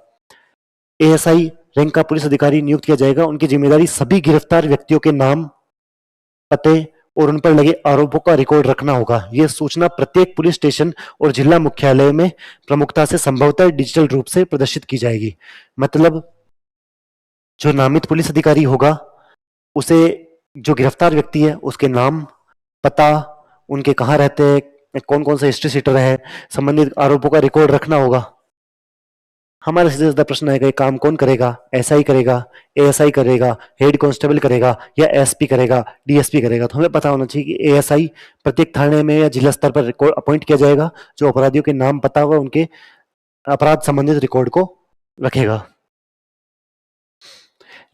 A: एएसआई रैंक का पुलिस अधिकारी नियुक्त किया जाएगा। उनकी जिम्मेदारी सभी गिरफ्तार व्यक्तियों के नाम, पते और उन पर लगे आरोपों का रिकॉर्ड रखना होगा। यह सूचना प्रत्येक पुलिस स्टेशन और जिला मुख्यालय में प्रमुखता से संभवतः डिजिटल रूप से प्रदर्शित की जाएगी। मतलब जो नामित पुलिस अधिकारी होगा उसे जो गिरफ्तार व्यक्ति है उसके नाम, पता, उनके कहाँ रहते हैं, कौन कौन सा हिस्ट्री सीटर है, संबंधित आरोपों का रिकॉर्ड रखना होगा। हमारा सीधा सीधा प्रश्न है कि काम कौन करेगा? एसआई करेगा, एएसआई करेगा, हेड कांस्टेबल करेगा, या एसपी करेगा, डीएसपी करेगा? तो हमें पता होना चाहिए कि एएसआई प्रत्येक थाने में या जिला स्तर पर अपॉइंट किया जाएगा, जो अपराधियों के नाम, पता व उनके अपराध संबंधित रिकॉर्ड को रखेगा।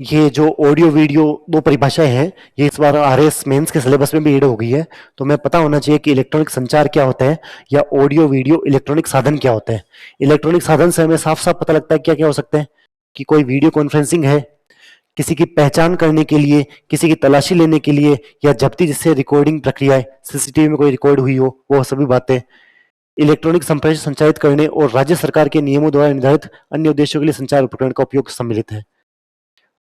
A: ये जो ऑडियो वीडियो दो परिभाषाएं हैं, ये इस बार आरएस मेंस के सिलेबस में भी ऐड हो गई है। तो हमें पता होना चाहिए कि इलेक्ट्रॉनिक संचार क्या होता है या ऑडियो वीडियो इलेक्ट्रॉनिक साधन क्या होते हैं। इलेक्ट्रॉनिक साधन से हमें साफ साफ पता लगता है क्या क्या हो सकते हैं, कि कोई वीडियो कॉन्फ्रेंसिंग है, किसी की पहचान करने के लिए, किसी की तलाशी लेने के लिए, या जब्ती जिससे रिकॉर्डिंग प्रक्रियाएं, सीसीटीवी में कोई रिकॉर्ड हुई हो, वो सभी बातें। इलेक्ट्रॉनिक संप्रेषण संचालित करने और राज्य सरकार के नियमों द्वारा निर्धारित अन्य उद्देश्यों के लिए संचार उपकरण का उपयोग सम्मिलित है।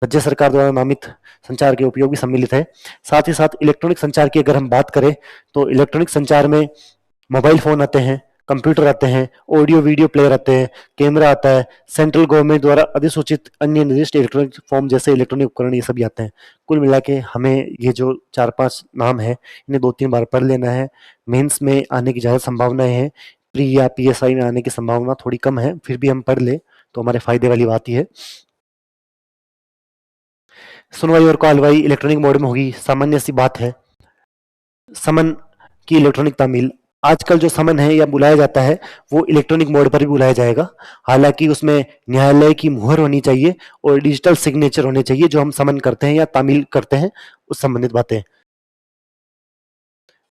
A: राज्य सरकार द्वारा नामित संचार के उपयोग भी सम्मिलित है। साथ ही साथ इलेक्ट्रॉनिक संचार की अगर हम बात करें तो इलेक्ट्रॉनिक संचार में मोबाइल फोन आते हैं, कंप्यूटर आते हैं, ऑडियो वीडियो प्लेयर आते हैं, कैमरा आता है, सेंट्रल गवर्नमेंट द्वारा अधिसूचित अन्य निर्दिष्ट इलेक्ट्रॉनिक फॉर्म जैसे इलेक्ट्रॉनिक उपकरण, ये सभी आते हैं। कुल मिला के हमें ये जो 4-5 नाम है इन्हें 2-3 बार पढ़ लेना है। मेंस में आने की ज़्यादा संभावनाएं हैं, प्री या पीएसआई में आने की संभावना थोड़ी कम है, फिर भी हम पढ़ ले तो हमारे फायदे वाली बात ही है। सुनवाई और कार्रवाई इलेक्ट्रॉनिक मोड में होगी, सामान्य सी बात है। समन की इलेक्ट्रॉनिक तामील, आजकल जो समन है या बुलाया जाता है वो इलेक्ट्रॉनिक मोड पर भी बुलाया जाएगा। हालांकि उसमें न्यायालय की मुहर होनी चाहिए और डिजिटल सिग्नेचर होने चाहिए जो हम समन करते हैं या तामील करते हैं, उस संबंधित बातें।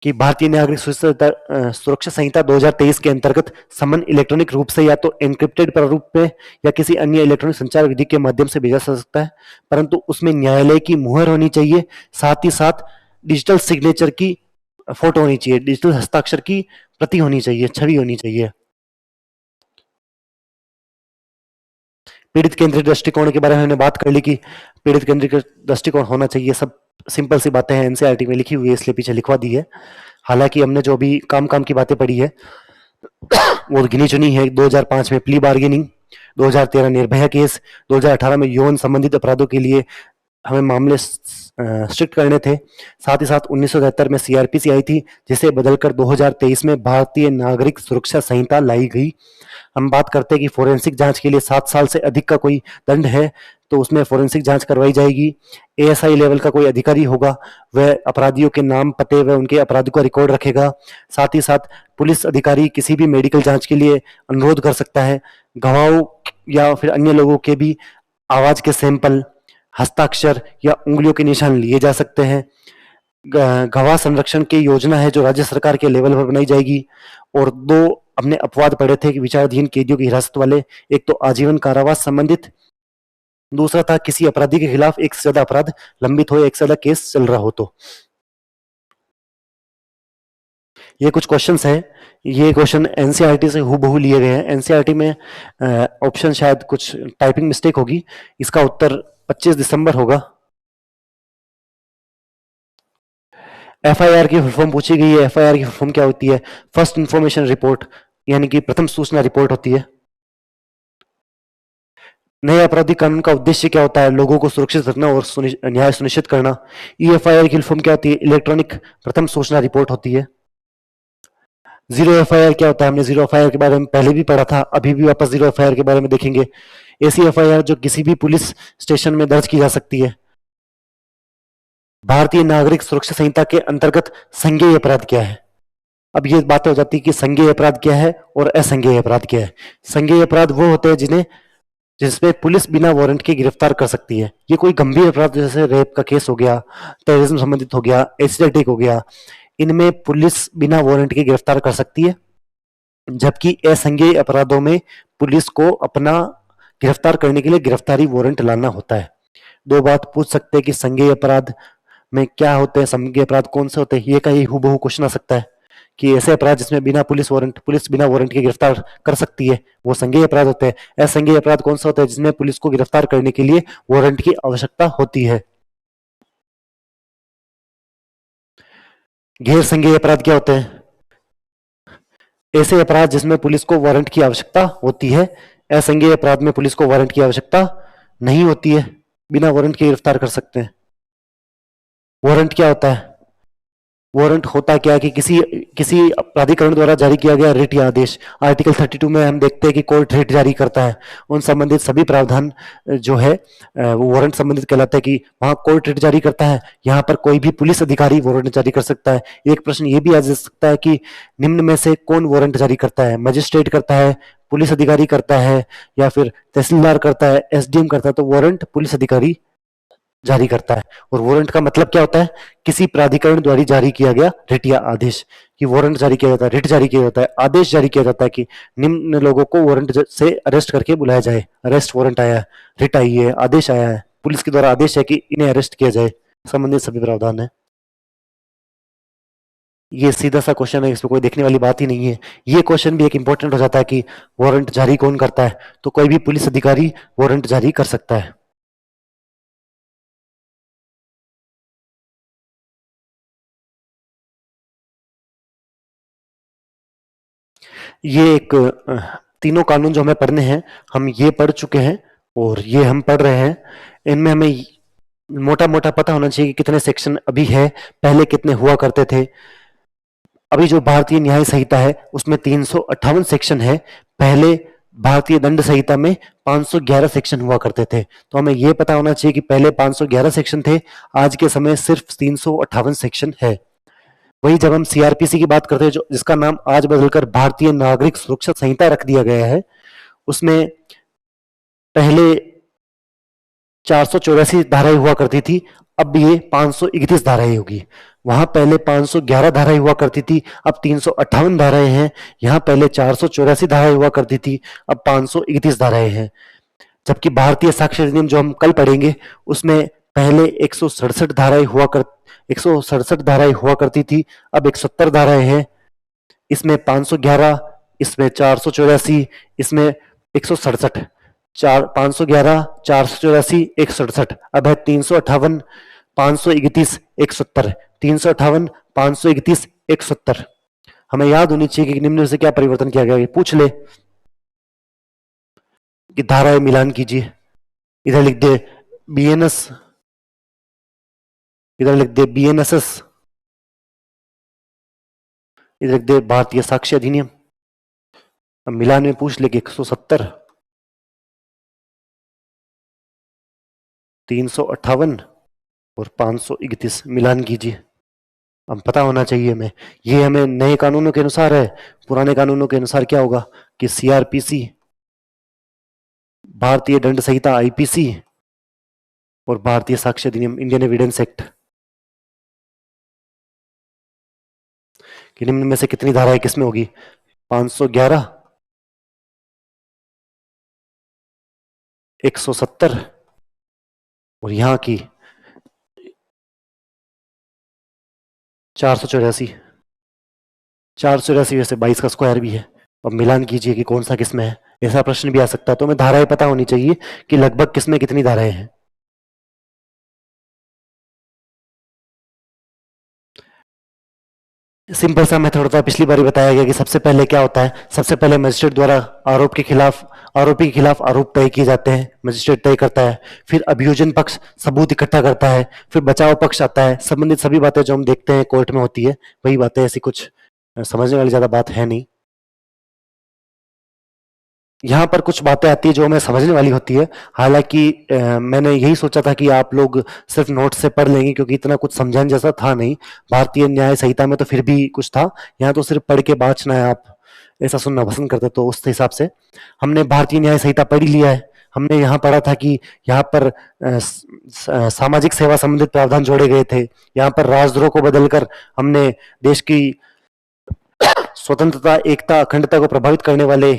A: कि भारतीय नागरिक सुरक्षा संहिता 2023 के अंतर्गत समन इलेक्ट्रॉनिक रूप से या तो एन्क्रिप्टेड प्रारूप में या किसी अन्य इलेक्ट्रॉनिक संचार विधि के माध्यम से भेजा जा सकता है, परंतु उसमें न्यायालय की मुहर होनी चाहिए, साथ ही साथ डिजिटल सिग्नेचर की फोटो होनी चाहिए, डिजिटल हस्ताक्षर की प्रति होनी चाहिए, छवि होनी चाहिए। पीड़ित केंद्रित दृष्टिकोण के बारे में हमने बात कर ली कि पीड़ित केंद्रित दृष्टिकोण होना चाहिए। सब सिंपल सी बातें हैं, एनसीईआरटी में लिखी हुई है इसलिए पीछे लिखवा दी है। हालांकि हमने जो भी काम की बातें पढ़ी है वो गिनी चुनी है। 2005 में प्ली बार्गेनिंग, 2013 निर्भया केस, 2018 में यौन संबंधित अपराधों के लिए हमें मामले स्ट्रिक्ट करने थे। साथ ही साथ 1973 में सीआरपीसी आई थी, जिसे बदलकर 2023 में भारतीय नागरिक सुरक्षा संहिता लाई गई। हम बात करते हैं कि फोरेंसिक जांच के लिए 7 साल से अधिक का कोई दंड है तो उसमें फोरेंसिक जांच करवाई जाएगी। एएसआई लेवल का कोई अधिकारी होगा, वह अपराधियों के नाम, पते व उनके अपराधों का रिकॉर्ड रखेगा। साथ ही साथ पुलिस अधिकारी किसी भी मेडिकल जांच के लिए अनुरोध कर सकता है। गवाहों या फिर अन्य लोगों के भी आवाज के सैंपल, हस्ताक्षर या उंगलियों के निशान लिए जा सकते हैं। गवाह संरक्षण की योजना है जो राज्य सरकार के लेवल पर बनाई जाएगी। और 2 हमने अपवाद पढ़े थे कि विचाराधीन कैदियों की हिरासत वाले, एक तो आजीवन कारावास संबंधित, दूसरा था किसी अपराधी के खिलाफ एक से ज्यादा अपराध लंबित हो, एक से ज्यादा केस चल रहा हो। तो ये कुछ क्वेश्चंस हैं। ये क्वेश्चन एनसीईआरटी से हूबहू लिए गए हैं। एनसीईआरटी में ऑप्शन शायद कुछ टाइपिंग मिस्टेक होगी। इसका उत्तर 25 दिसंबर होगा। एफआईआर की फुल फॉर्म पूछी गई है। एफआईआर की फुल फॉर्म क्या होती है? फर्स्ट इंफॉर्मेशन रिपोर्ट, यानी कि प्रथम सूचना रिपोर्ट होती है। नए आपराधिक कानून का उद्देश्य क्या होता है? लोगों को सुरक्षित रखना और न्याय सुनिश्चित करना। ईएफआईआर की फुल फॉर्म क्या होती है? इलेक्ट्रॉनिक प्रथम सूचना रिपोर्ट होती है। जीरो एफआईआर क्या होता है? हमने जीरो एफआईआर के बारे में पहले भी पढ़ा था, अभी भी वापस जीरो एफआईआर के बारे में देखेंगे। ऐसी एफआईआर जो किसी भी पुलिस स्टेशन में दर्ज की जा सकती है। भारतीय नागरिक सुरक्षा संहिता के अंतर्गत संज्ञेय अपराध क्या है? अब ये बातें हो जाती है कि संज्ञेय अपराध क्या है और असंज्ञेय अपराध क्या है। संज्ञेय अपराध वो होते हैं जिसमें पुलिस बिना वारंट के गिरफ्तार कर सकती है। ये कोई गंभीर अपराध जैसे रेप का केस हो गया, टेररिज्म संबंधित हो गया, एसिड अटैक हो गया, इनमें पुलिस बिना वारंट के गिरफ्तार कर सकती है। जबकि असंज्ञेय अपराधों में पुलिस को अपना गिरफ्तार करने के लिए गिरफ्तारी वारंट लाना होता है। दो बात पूछ सकते हैं कि संज्ञेय अपराध में क्या होते हैं, संज्ञेय अपराध कौन से होते हैं। ये का ही हूबहू क्वेश्चन आ सकता है कि ऐसे अपराध जिसमें बिना पुलिस बिना वारंट के गिरफ्तार कर सकती है, वो संज्ञेय अपराध होते हैं। असंज्ञेय अपराध कौन सा होता है? जिसमें पुलिस को गिरफ्तार करने के लिए वारंट की आवश्यकता होती है। गैर संज्ञेय अपराध क्या होते हैं? ऐसे अपराध जिसमें पुलिस को वारंट की आवश्यकता होती है। असंज्ञेय अपराध में पुलिस को वारंट की आवश्यकता नहीं होती है, बिना वारंट के गिरफ्तार कर सकते हैं। वारंट क्या होता है? वारंट होता क्या है कि किसी किसी प्राधिकरण द्वारा जारी किया गया रिट या आदेश। आर्टिकल 32 में हम देखते हैं कि कोर्ट रिट जारी करता है। उन संबंधित सभी प्रावधान जो है वो वारंट संबंधित कहलाता है कि वहां कोर्ट रिट जारी करता है। यहाँ पर कोई भी पुलिस अधिकारी वारंट जारी कर सकता है। एक प्रश्न ये भी आ जा सकता है कि निम्न में से कौन वारंट जारी करता है? मजिस्ट्रेट करता है, पुलिस अधिकारी करता है, या फिर तहसीलदार करता है, एसडीएम करता है? तो वारंट पुलिस अधिकारी जारी करता है। और वारंट का मतलब क्या होता है? किसी प्राधिकरण द्वारा जारी किया गया रिट या आदेश। कि वारंट जारी किया जाता है, रिट जारी किया जाता है, आदेश जारी किया जाता है कि निम्न लोगों को वारंट से अरेस्ट करके बुलाया जाए। अरेस्ट वारंट आया है, रिट आई है, आदेश आया है, पुलिस के द्वारा आदेश है कि इन्हें अरेस्ट किया जाए। संबंधित सभी प्रावधान है। ये सीधा सा क्वेश्चन है, इसमें कोई देखने वाली बात ही नहीं है। ये क्वेश्चन भी एक इंपॉर्टेंट हो जाता है कि वारंट जारी कौन करता है? तो कोई भी पुलिस अधिकारी वारंट जारी कर सकता है। ये एक तीनों कानून जो हमें पढ़ने हैं, हम ये पढ़ चुके हैं और ये हम पढ़ रहे हैं। इनमें हमें मोटा मोटा पता होना चाहिए कि कितने सेक्शन अभी है, पहले कितने हुआ करते थे। अभी जो भारतीय न्याय संहिता है उसमें 358 सेक्शन है। पहले भारतीय दंड संहिता में 511 सेक्शन हुआ करते थे। तो हमें यह पता होना चाहिए कि पहले 511 सेक्शन थे, आज के समय सिर्फ 358 सेक्शन है। वही जब हम सीआरपीसी की बात करते हैं, जो जिसका नाम आज बदलकर भारतीय नागरिक सुरक्षा संहिता रख दिया गया है, उसमें पहले 484 धाराएं हुआ करती थी, अब ये 531 धाराएं होगी। वहां पहले 511 धाराएं हुआ करती थी, अब 358 धाराएं हैं। यहाँ पहले 484 धाराएं हुआ करती थी, अब 531 धाराएं हैं। जबकि भारतीय साक्ष्य अधिनियम जो हम कल पढ़ेंगे, उसमें पहले 167 धाराएं 167 धाराएं हुआ करती थी, अब 170 धाराएं हैं। इसमें 511, इसमें 484, इसमें 167। 511, 484, 167। अब है 358, 531, 170। 358, 531, 170। हमें याद होनी चाहिए कि निम्न में से क्या परिवर्तन किया गया, ये पूछ ले कि धाराएं मिलान कीजिए। इधर लिख दे बीएनएस, इधर लिख दे बीएनएसएस, इधर लिख दे भारतीय साक्ष्य अधिनियम। अब मिलान में पूछ ले कि 170, 358 और 531 मिलान कीजिए। अब पता होना चाहिए हमें। ये हमें नए कानूनों के अनुसार है। पुराने कानूनों के अनुसार क्या होगा कि सीआरपीसी, भारतीय दंड संहिता आईपीसी और भारतीय साक्ष्य अधिनियम इंडियन एविडेंस एक्ट, कि निम्न में से कितनी धाराएं किसमें होगी? 511, 170 और यहां की 484। 484 में से 22 का स्क्वायर भी है। अब मिलान कीजिए कि कौन सा किसमें है। ऐसा प्रश्न भी आ सकता है। तो हमें धाराएं पता होनी चाहिए कि लगभग किसमें कितनी धाराएं हैं। सिंपल सा मेथड होता है, पिछली बार ही बताया गया कि सबसे पहले क्या होता है, सबसे पहले मजिस्ट्रेट द्वारा आरोप के खिलाफ आरोपी के खिलाफ आरोप तय किए जाते हैं, मजिस्ट्रेट तय करता है। फिर अभियोजन पक्ष सबूत इकट्ठा करता है। फिर बचाव पक्ष आता है। संबंधित सभी बातें जो हम देखते हैं कोर्ट में होती है वही बातें, ऐसी कुछ समझने वाली ज्यादा बात है नहीं। यहाँ पर कुछ बातें आती है जो हमें समझने वाली होती है। हालांकि मैंने यही सोचा था कि आप लोग सिर्फ नोट से पढ़ लेंगे, क्योंकि इतना कुछ समझाने जैसा था नहीं। भारतीय न्याय संहिता में तो फिर भी कुछ था, यहाँ तो सिर्फ पढ़ के बाँचना है। आप ऐसा सुनना पसंद करते तो उस हिसाब से हमने भारतीय न्याय संहिता पढ़ ही लिया है। हमने यहाँ पढ़ा था कि यहाँ पर सामाजिक सेवा संबंधित प्रावधान जोड़े गए थे। यहाँ पर राजद्रोह को बदलकर हमने देश की स्वतंत्रता, एकता, अखंडता को प्रभावित करने वाले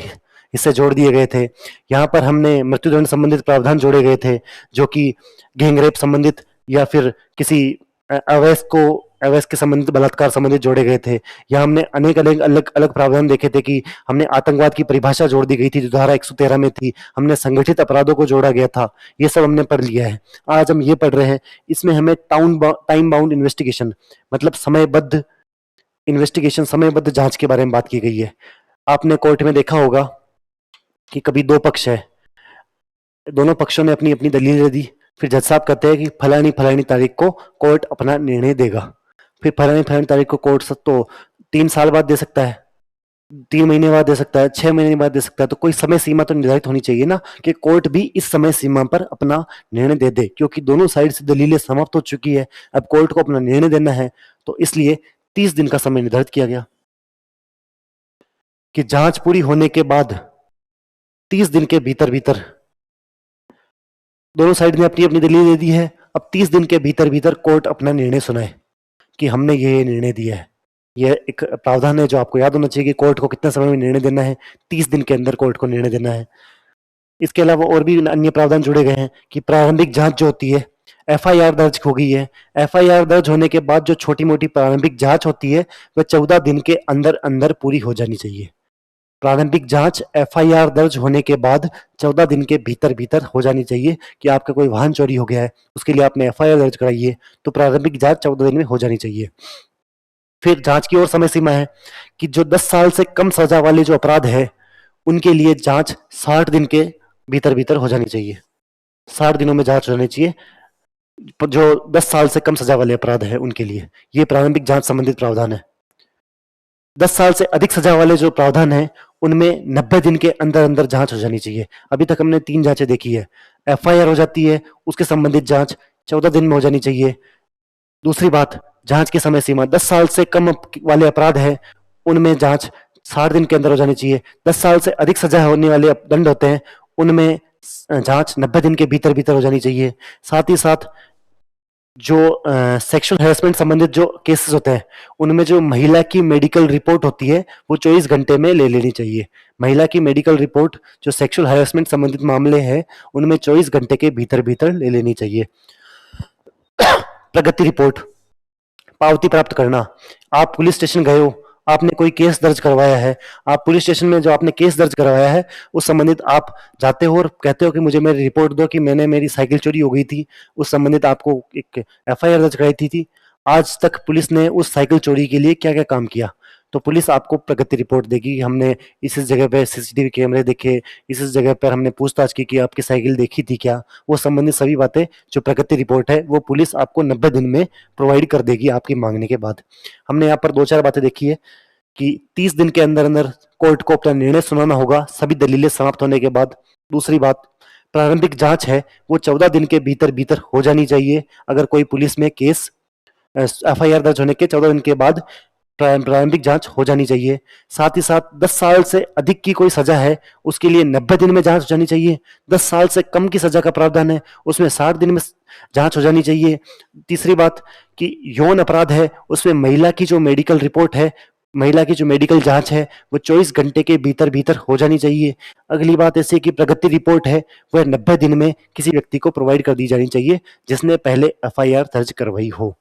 A: हिस्से जोड़ दिए गए थे। यहाँ पर हमने मृत्युदंड संबंधित प्रावधान जोड़े गए थे, जो कि गैंगरेप संबंधित या फिर किसी अवैध के संबंधित बलात्कार संबंधित जोड़े गए थे। यहाँ हमने अनेक अलग अलग अलग प्रावधान देखे थे कि हमने आतंकवाद की परिभाषा जोड़ दी गई थी जो धारा 113 में थी। हमने संगठित अपराधों को जोड़ा गया था। ये सब हमने पढ़ लिया है। आज हम ये पढ़ रहे हैं, इसमें हमें टाइम बाउंड इन्वेस्टिगेशन, मतलब समयबद्ध इन्वेस्टिगेशन, समयबद्ध जांच के बारे में बात की गई है। आपने कोर्ट में देखा होगा कि कभी दो पक्ष है, दोनों पक्षों ने अपनी अपनी दलीलें दी। फिर जज साहब कहते हैं कि फलानी फलानी तारीख को कोर्ट अपना निर्णय देगा। फिर फलानी फलानी तारीख को कोर्ट तो 3 साल बाद दे सकता है, 3 महीने बाद दे सकता है, 6 महीने बाद दे सकता है। तो कोई समय सीमा तो निर्धारित होनी चाहिए ना, कि कोर्ट भी इस समय सीमा पर अपना निर्णय दे दे, क्योंकि दोनों साइड से दलीलें समाप्त हो चुकी है। अब कोर्ट को अपना निर्णय देना है, तो इसलिए 30 दिन का समय निर्धारित किया गया कि जांच पूरी होने के बाद 30 दिन के भीतर भीतर दोनों साइड ने अपनी अपनी दलील दे दी है। अब 30 दिन के भीतर भीतर कोर्ट अपना निर्णय सुनाए कि हमने ये निर्णय दिया है। यह एक प्रावधान है जो आपको याद होना चाहिए कि कोर्ट को कितने समय में निर्णय देना है। 30 दिन के अंदर कोर्ट को निर्णय देना है। इसके अलावा और भी अन्य प्रावधान जुड़े गए हैं कि प्रारंभिक जांच जो होती है, एफआईआर दर्ज हो गई है, एफआईआर दर्ज होने के बाद जो छोटी मोटी प्रारंभिक जांच होती है वह 14 दिन के अंदर अंदर पूरी हो जानी चाहिए। प्रारंभिक जांच एफआईआर दर्ज होने के बाद 14 दिन के भीतर भीतर हो जानी चाहिए। कि आपका कोई वाहन चोरी हो गया है, उसके लिए आपने एफआईआर दर्ज कराई है, तो प्रारंभिक जांच 14 दिन में हो जानी चाहिए। फिर जांच की और समय सीमा है कि जो 10 साल से कम सजा वाले जो अपराध है उनके लिए जांच 60 दिन के भीतर भीतर हो जानी चाहिए। 60 दिनों में जांच हो जानी चाहिए जो 10 साल से कम सजा वाले अपराध है उनके लिए। ये प्रारंभिक जांच संबंधित प्रावधान है। 10 साल से अधिक सजा वाले जो प्रावधान है उनमें 90 दिन के अंदर अंदर जांच हो जानी चाहिए। अभी तक हमने 3 जांचें देखी है। एफआईआर हो जाती है, उसके संबंधित जांच 14 दिन में हो जानी चाहिए। दूसरी बात, जांच की समय सीमा 10 साल से कम वाले अपराध है उनमें जांच 60 दिन के अंदर हो जानी चाहिए। 10 साल से अधिक सजा होने वाले दंड होते हैं उनमें जांच 90 दिन के भीतर भीतर हो जानी चाहिए। साथ ही साथ जो सेक्सुअल हैरेसमेंट संबंधित जो केसेस होते हैं उनमें जो महिला की मेडिकल रिपोर्ट होती है वो 24 घंटे में ले लेनी चाहिए। महिला की मेडिकल रिपोर्ट जो सेक्सुअल हैरेसमेंट संबंधित मामले हैं उनमें 24 घंटे के भीतर भीतर ले लेनी चाहिए। प्रगति रिपोर्ट, पावती प्राप्त करना। आप पुलिस स्टेशन गए हो, आपने कोई केस दर्ज करवाया है, आप पुलिस स्टेशन में जो आपने केस दर्ज करवाया है उस संबंधित आप जाते हो और कहते हो कि मुझे मेरी रिपोर्ट दो कि मैंने मेरी साइकिल चोरी हो गई थी, उस संबंधित आपको एक एफआईआर दर्ज कराई थी। आज तक पुलिस ने उस साइकिल चोरी के लिए क्या क्या काम किया, तो पुलिस आपको प्रगति रिपोर्ट देगी। हमने इस जगह पे सीसीटीवी कैमरे देखे, इस जगह पर हमने पूछताछ की कि आपकी साइकिल देखी थी क्या, वो संबंधित सभी बातें जो प्रगति रिपोर्ट है वो पुलिस आपको 90 दिन में प्रोवाइड कर देगी आपकी मांगने के बाद। हमने यहाँ पर 2-4 बातें देखी है कि 30 दिन के अंदर अंदर कोर्ट को अपना निर्णय सुनाना होगा सभी दलीलें समाप्त होने के बाद। दूसरी बात, प्रारंभिक जांच है वो 14 दिन के भीतर भीतर हो जानी चाहिए। अगर कोई पुलिस में केस एफआईआर दर्ज होने के 14 दिन के बाद प्रारंभिक जांच हो जानी चाहिए। साथ ही साथ 10 साल से अधिक की कोई सजा है उसके लिए 90 दिन में जांच हो जानी चाहिए। 10 साल से कम की सजा का प्रावधान है उसमें 60 दिन में जांच हो जानी चाहिए। तीसरी बात कि यौन अपराध है उसमें महिला की जो मेडिकल रिपोर्ट है, महिला की जो मेडिकल जांच है वो 24 घंटे के भीतर भीतर हो जानी चाहिए। अगली बात ऐसी कि प्रगति रिपोर्ट है वह 90 दिन में किसी व्यक्ति को प्रोवाइड कर दी जानी चाहिए जिसने पहले एफआईआर दर्ज करवाई हो।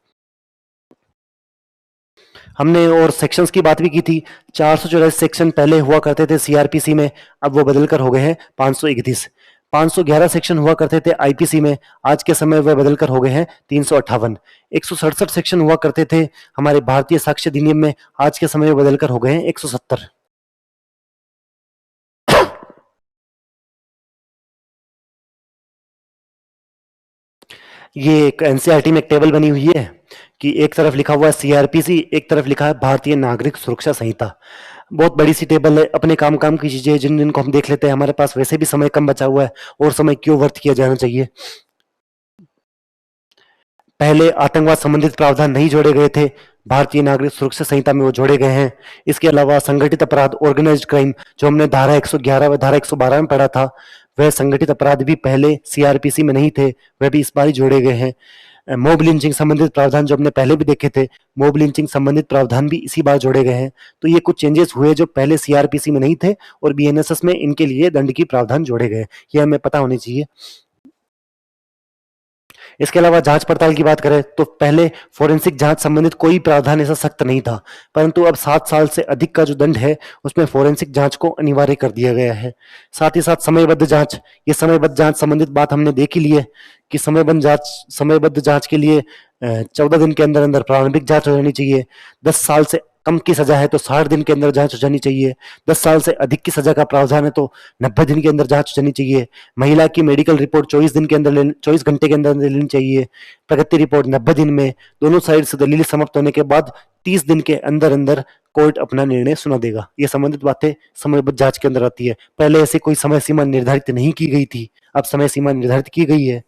A: हमने और सेक्शंस की बात भी की थी। 484 सेक्शन पहले हुआ करते थे सीआरपीसी में, अब वो बदलकर हो गए हैं 531। 511 सेक्शन हुआ करते थे आईपीसी में, आज के समय वह बदलकर हो गए हैं 358। 167 सेक्शन हुआ करते थे हमारे भारतीय साक्ष्य अधिनियम में, आज के समय बदलकर हो गए हैं 170। ये एक एनसीईआरटी में एक टेबल बनी हुई है कि एक तरफ लिखा हुआ है सीआरपीसी, एक तरफ लिखा है भारतीय नागरिक सुरक्षा संहिता। बहुत बड़ी सी टेबल है, अपने काम काम की चीजें जिन जिनको हम देख लेते हैं। हमारे पास वैसे भी समय कम बचा हुआ है और समय क्यों व्यर्थ किया जाना चाहिए। पहले आतंकवाद संबंधित प्रावधान नहीं जोड़े गए थे, भारतीय नागरिक सुरक्षा संहिता में वो जोड़े गए हैं। इसके अलावा संगठित अपराध, ऑर्गेनाइज्ड क्राइम, जो हमने धारा 111 व धारा 112 में पढ़ा था, वह संगठित अपराध भी पहले सीआरपीसी में नहीं थे, वह भी इस बार ही जोड़े गए हैं। मॉब लिंचिंग संबंधित प्रावधान जो हमने पहले भी देखे थे, मॉब लिंचिंग संबंधित प्रावधान भी इसी बार जोड़े गए हैं। तो ये कुछ चेंजेस हुए जो पहले सीआरपीसी में नहीं थे और बीएनएसएस में इनके लिए दंड की प्रावधान जोड़े गए, ये हमें पता होनी चाहिए। इसके अलावा जांच पड़ताल की बात करें तो पहले फोरेंसिक जांच संबंधित कोई प्रावधान ऐसा सख्त नहीं था, परंतु अब 7 साल से अधिक का जो दंड है उसमें फोरेंसिक जांच को अनिवार्य कर दिया गया है। साथ ही साथ समयबद्ध जांच, ये समयबद्ध जांच संबंधित बात हमने देख ही ली है कि समयबद्ध जांच के लिए 14 दिन के अंदर अंदर प्रारंभिक जांच हो जानी चाहिए। 10 साल से कम की सजा है तो 60 दिन के अंदर जांच हो जानी चाहिए। 10 साल से अधिक की सजा का प्रावधान है तो 90 दिन के अंदर जांच हो जानी चाहिए। महिला की मेडिकल रिपोर्ट 24 घंटे के अंदर लेनी चाहिए। प्रगति रिपोर्ट 90 दिन में। दोनों साइड से दलील समाप्त होने के बाद 30 दिन के अंदर अंदर कोर्ट अपना निर्णय सुना देगा। ये संबंधित बातें समयबद्ध जांच के अंदर आती है। पहले ऐसी कोई समय सीमा निर्धारित नहीं की गई थी, अब समय सीमा निर्धारित की गई है।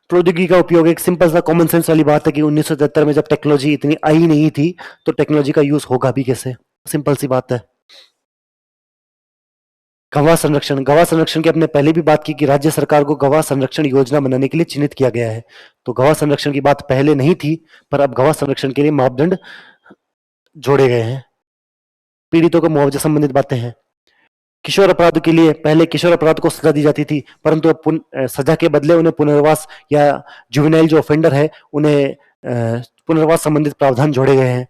A: प्रौद्योगिकी का उपयोग, एक सिंपल सा कॉमन सेंस वाली बात है कि 1973 में जब टेक्नोलॉजी इतनी आई नहीं थी तो टेक्नोलॉजी का यूज होगा भी कैसे, सिंपल सी बात है। गवाह संरक्षण की अपने पहले भी बात की कि राज्य सरकार को गवाह संरक्षण योजना बनाने के लिए चिन्हित किया गया है। तो गवाह संरक्षण की बात पहले नहीं थी, पर अब गवाह संरक्षण के लिए मापदंड जोड़े गए हैं। पीड़ितों को मुआवजा संबंधित बातें हैं। किशोर अपराध के लिए पहले किशोर अपराध को सजा दी जाती थी, परंतु अब सजा के बदले उन्हें पुनर्वास या जुवेनाइल जो ऑफेंडर है उन्हें पुनर्वास संबंधित प्रावधान जोड़े गए हैं।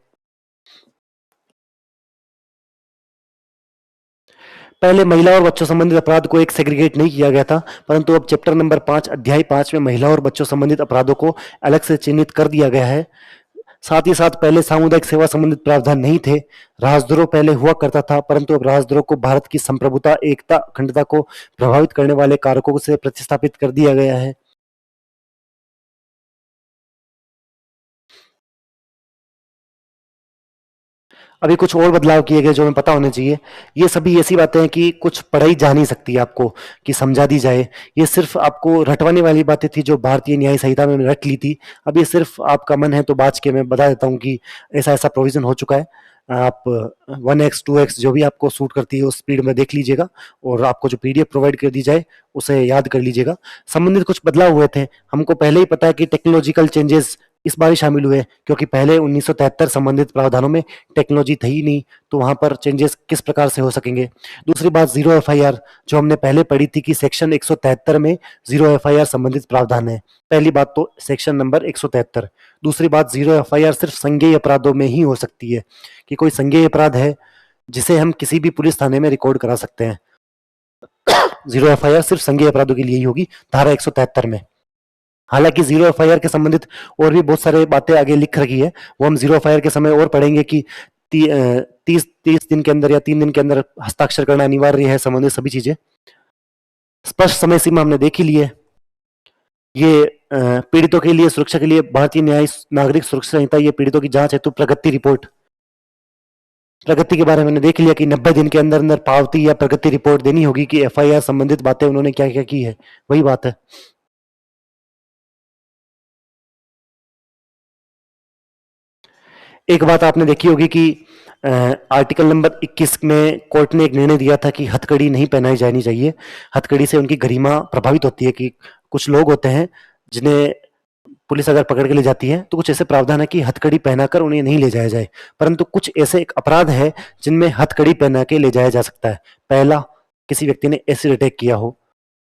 A: पहले महिला और बच्चों संबंधित अपराध को एक सेग्रीगेट नहीं किया गया था, परंतु अब चैप्टर नंबर 5 अध्याय 5 में महिला और बच्चों संबंधित अपराधों को अलग से चिन्हित कर दिया गया है। साथ ही साथ पहले सामुदायिक सेवा संबंधित प्रावधान नहीं थे। राजद्रोह पहले हुआ करता था, परंतु अब राजद्रोह को भारत की संप्रभुता, एकता, अखंडता को प्रभावित करने वाले कारकों से प्रतिस्थापित कर दिया गया है। अभी कुछ और बदलाव किए गए जो हमें पता होने चाहिए। ये सभी ऐसी बातें हैं कि कुछ पढ़ाई जा नहीं सकती आपको कि समझा दी जाए। ये सिर्फ आपको रटवाने वाली बातें थी जो भारतीय न्याय संहिता में रट ली थी। अब ये सिर्फ आपका मन है तो बाज के मैं बता देता हूँ कि ऐसा ऐसा प्रोविजन हो चुका है। आप 1x 2x जो भी आपको सूट करती है उस स्पीड में देख लीजिएगा और आपको जो पीडीएफ प्रोवाइड कर दी जाए उसे याद कर लीजिएगा। संबंधित कुछ बदलाव हुए थे। हमको पहले ही पता है कि टेक्नोलॉजिकल चेंजेस इस बार ही शामिल हुए, क्योंकि पहले 1973 संबंधित प्रावधानों में टेक्नोलॉजी थी ही नहीं, तो वहां पर चेंजेस किस प्रकार से हो सकेंगे। दूसरी बात, जीरो एफआईआर जो हमने पहले पढ़ी थी कि सेक्शन 173 में जीरो एफआईआर संबंधित प्रावधान है। पहली बात तो सेक्शन नंबर 173। दूसरी बात, जीरो एफआईआर सिर्फ संज्ञेय अपराधों में ही हो सकती है, कि कोई संज्ञेय अपराध है जिसे हम किसी भी पुलिस थाने में रिकॉर्ड करा सकते हैं। जीरो एफआईआर सिर्फ संज्ञेय अपराधों के लिए ही होगी धारा 173 में। हालांकि जीरो एफआईआर के संबंधित और भी बहुत सारे बातें आगे लिख रखी है, वो हम जीरो एफआईआर के समय और पढ़ेंगे कि 30 दिन के अंदर या 3 दिन के अंदर हस्ताक्षर करना अनिवार्य है, संबंधित सभी चीजें। स्पष्ट समय सीमा हमने देख ही ली है। ये पीड़ितों के लिए सुरक्षा के लिए भारतीय न्याय नागरिक सुरक्षा संहिता, ये पीड़ितों की जांच हेतु प्रगति रिपोर्ट, प्रगति के बारे में मैंने देख लिया कि 90 दिन के अंदर अंदर पावती या प्रगति रिपोर्ट देनी होगी कि एफआईआर संबंधित बातें उन्होंने क्या क्या की है, वही बात है। एक बात आपने देखी होगी कि आर्टिकल नंबर 21 में कोर्ट ने एक निर्णय दिया था कि हथकड़ी नहीं पहनाई जानी चाहिए। हथकड़ी से उनकी गरिमा प्रभावित होती है कि कुछ लोग होते हैं जिन्हें पुलिस अगर पकड़ के ले जाती है तो कुछ ऐसे प्रावधान है कि हथकड़ी पहनाकर उन्हें नहीं ले जाया जाए, परंतु कुछ ऐसे एक अपराध है जिनमें हथकड़ी पहना के ले जाया जा सकता है। पहला, किसी व्यक्ति ने एसिड अटैक किया हो।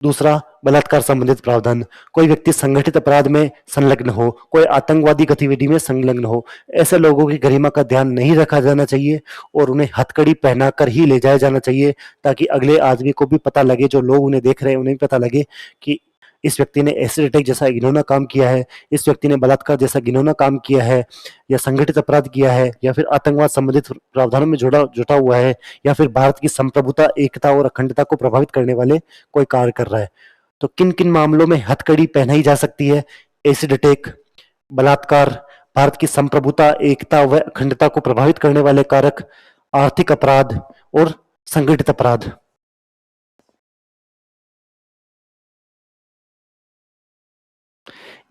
A: दूसरा, बलात्कार संबंधित प्रावधान। कोई व्यक्ति संगठित अपराध में संलग्न हो, कोई आतंकवादी गतिविधि में संलग्न हो, ऐसे लोगों की गरिमा का ध्यान नहीं रखा जाना चाहिए और उन्हें हथकड़ी पहनाकर ही ले जाया जाना चाहिए, ताकि अगले आदमी को भी पता लगे, जो लोग उन्हें देख रहे हैं उन्हें भी पता लगे कि इस व्यक्ति ने एसिड अटैक जैसा घिनौना काम किया है, इस व्यक्ति ने बलात्कार जैसा घिनौना काम किया है, या संगठित अपराध किया है, या फिर आतंकवाद संबंधित प्रावधानों में जुटा हुआ है, या फिर भारत की संप्रभुता, एकता और अखंडता को प्रभावित करने वाले कोई कार्य कर रहा है। तो किन किन मामलों में हथकड़ी पहनाई जा सकती है? एसिड अटैक, बलात्कार, भारत की संप्रभुता, एकता व अखंडता को प्रभावित करने वाले कारक, आर्थिक अपराध और संगठित अपराध।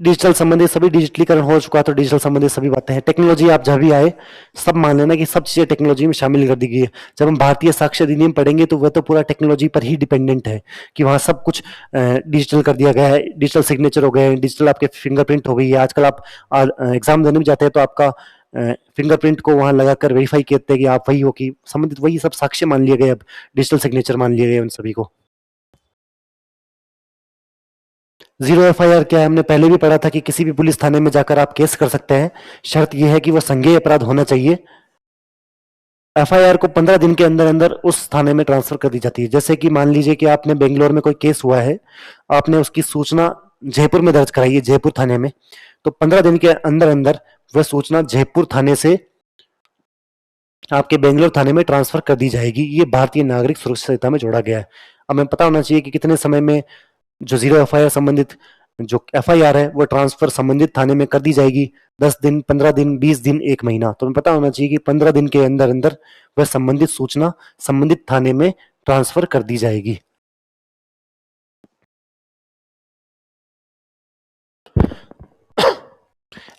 A: डिजिटल संबंधित सभी, डिजिटलीकरण हो चुका तो डिजिटल संबंधित सभी बातें हैं। टेक्नोलॉजी आप जब भी आए, सब मान लेना कि सब चीजें टेक्नोलॉजी में शामिल कर दी गई है। जब हम भारतीय साक्ष्य अधिनियम पढ़ेंगे तो वह तो पूरा टेक्नोलॉजी पर ही डिपेंडेंट है, कि वहाँ सब कुछ डिजिटल कर दिया गया है, डिजिटल सिग्नेचर हो गए, डिजिटल आपके फिंगरप्रिंट हो गई है। आजकल आप एग्जाम देने भी जाते हैं तो आपका फिंगरप्रिंट को वहां लगाकर वेरीफाई करते हैं कि आप वही हो, कि संबंधित वही सब साक्ष्य मान लिए गए, अब डिजिटल सिग्नेचर मान लिए गए उन सभी को। जीरो एफआईआर क्या है? हमने पहले भी पढ़ा था कि किसी भी पुलिस थाने में जाकर आप केस कर सकते हैं, शर्त यह है कि वह संज्ञेय अपराध होना चाहिए। एफआईआर को 15 दिन के अंदर अंदर उस थाने में ट्रांसफर कर दी जाती है। जैसे कि मान लीजिए कि आपने बेंगलोर में कोई केस हुआ है, आपने उसकी सूचना जयपुर में दर्ज कराई है, जयपुर थाने में, तो 15 दिन के अंदर अंदर वह सूचना जयपुर थाने से आपके बेंगलोर थाने में ट्रांसफर कर दी जाएगी। ये भारतीय नागरिक सुरक्षा संहिता में जोड़ा गया है। अब हमें पता होना चाहिए कि कितने समय में जो जीरो एफआईआर संबंधित जो एफआईआर है वो ट्रांसफर संबंधित थाने में कर दी जाएगी। 10 दिन, 15 दिन, 20 दिन, 1 महीना। तो हमें पता होना चाहिए कि 15 दिन के अंदर अंदर वह संबंधित सूचना संबंधित थाने में ट्रांसफर कर दी जाएगी।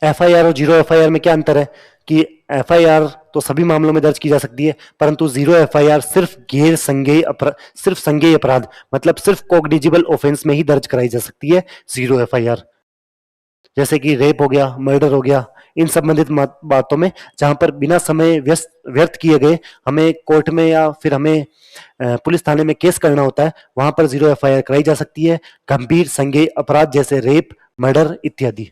A: एफआईआर और जीरो एफआईआर में क्या अंतर है? कि एफआईआर तो सभी मामलों में दर्ज की जा सकती है, परंतु जीरो एफआईआर सिर्फ गैर संज्ञेय अपराध, सिर्फ संज्ञेय अपराध मतलब सिर्फ कॉग्निजिबल ऑफेंस में ही दर्ज कराई जा सकती है जीरो एफआईआर। जैसे कि रेप हो गया, मर्डर हो गया, इन संबंधित बातों में, जहां पर बिना समय व्यर्थ किए गए हमें कोर्ट में या फिर हमें पुलिस थाने में केस करना होता है, वहां पर जीरो एफआईआर कराई जा सकती है। गंभीर संज्ञेय अपराध जैसे रेप, मर्डर इत्यादि।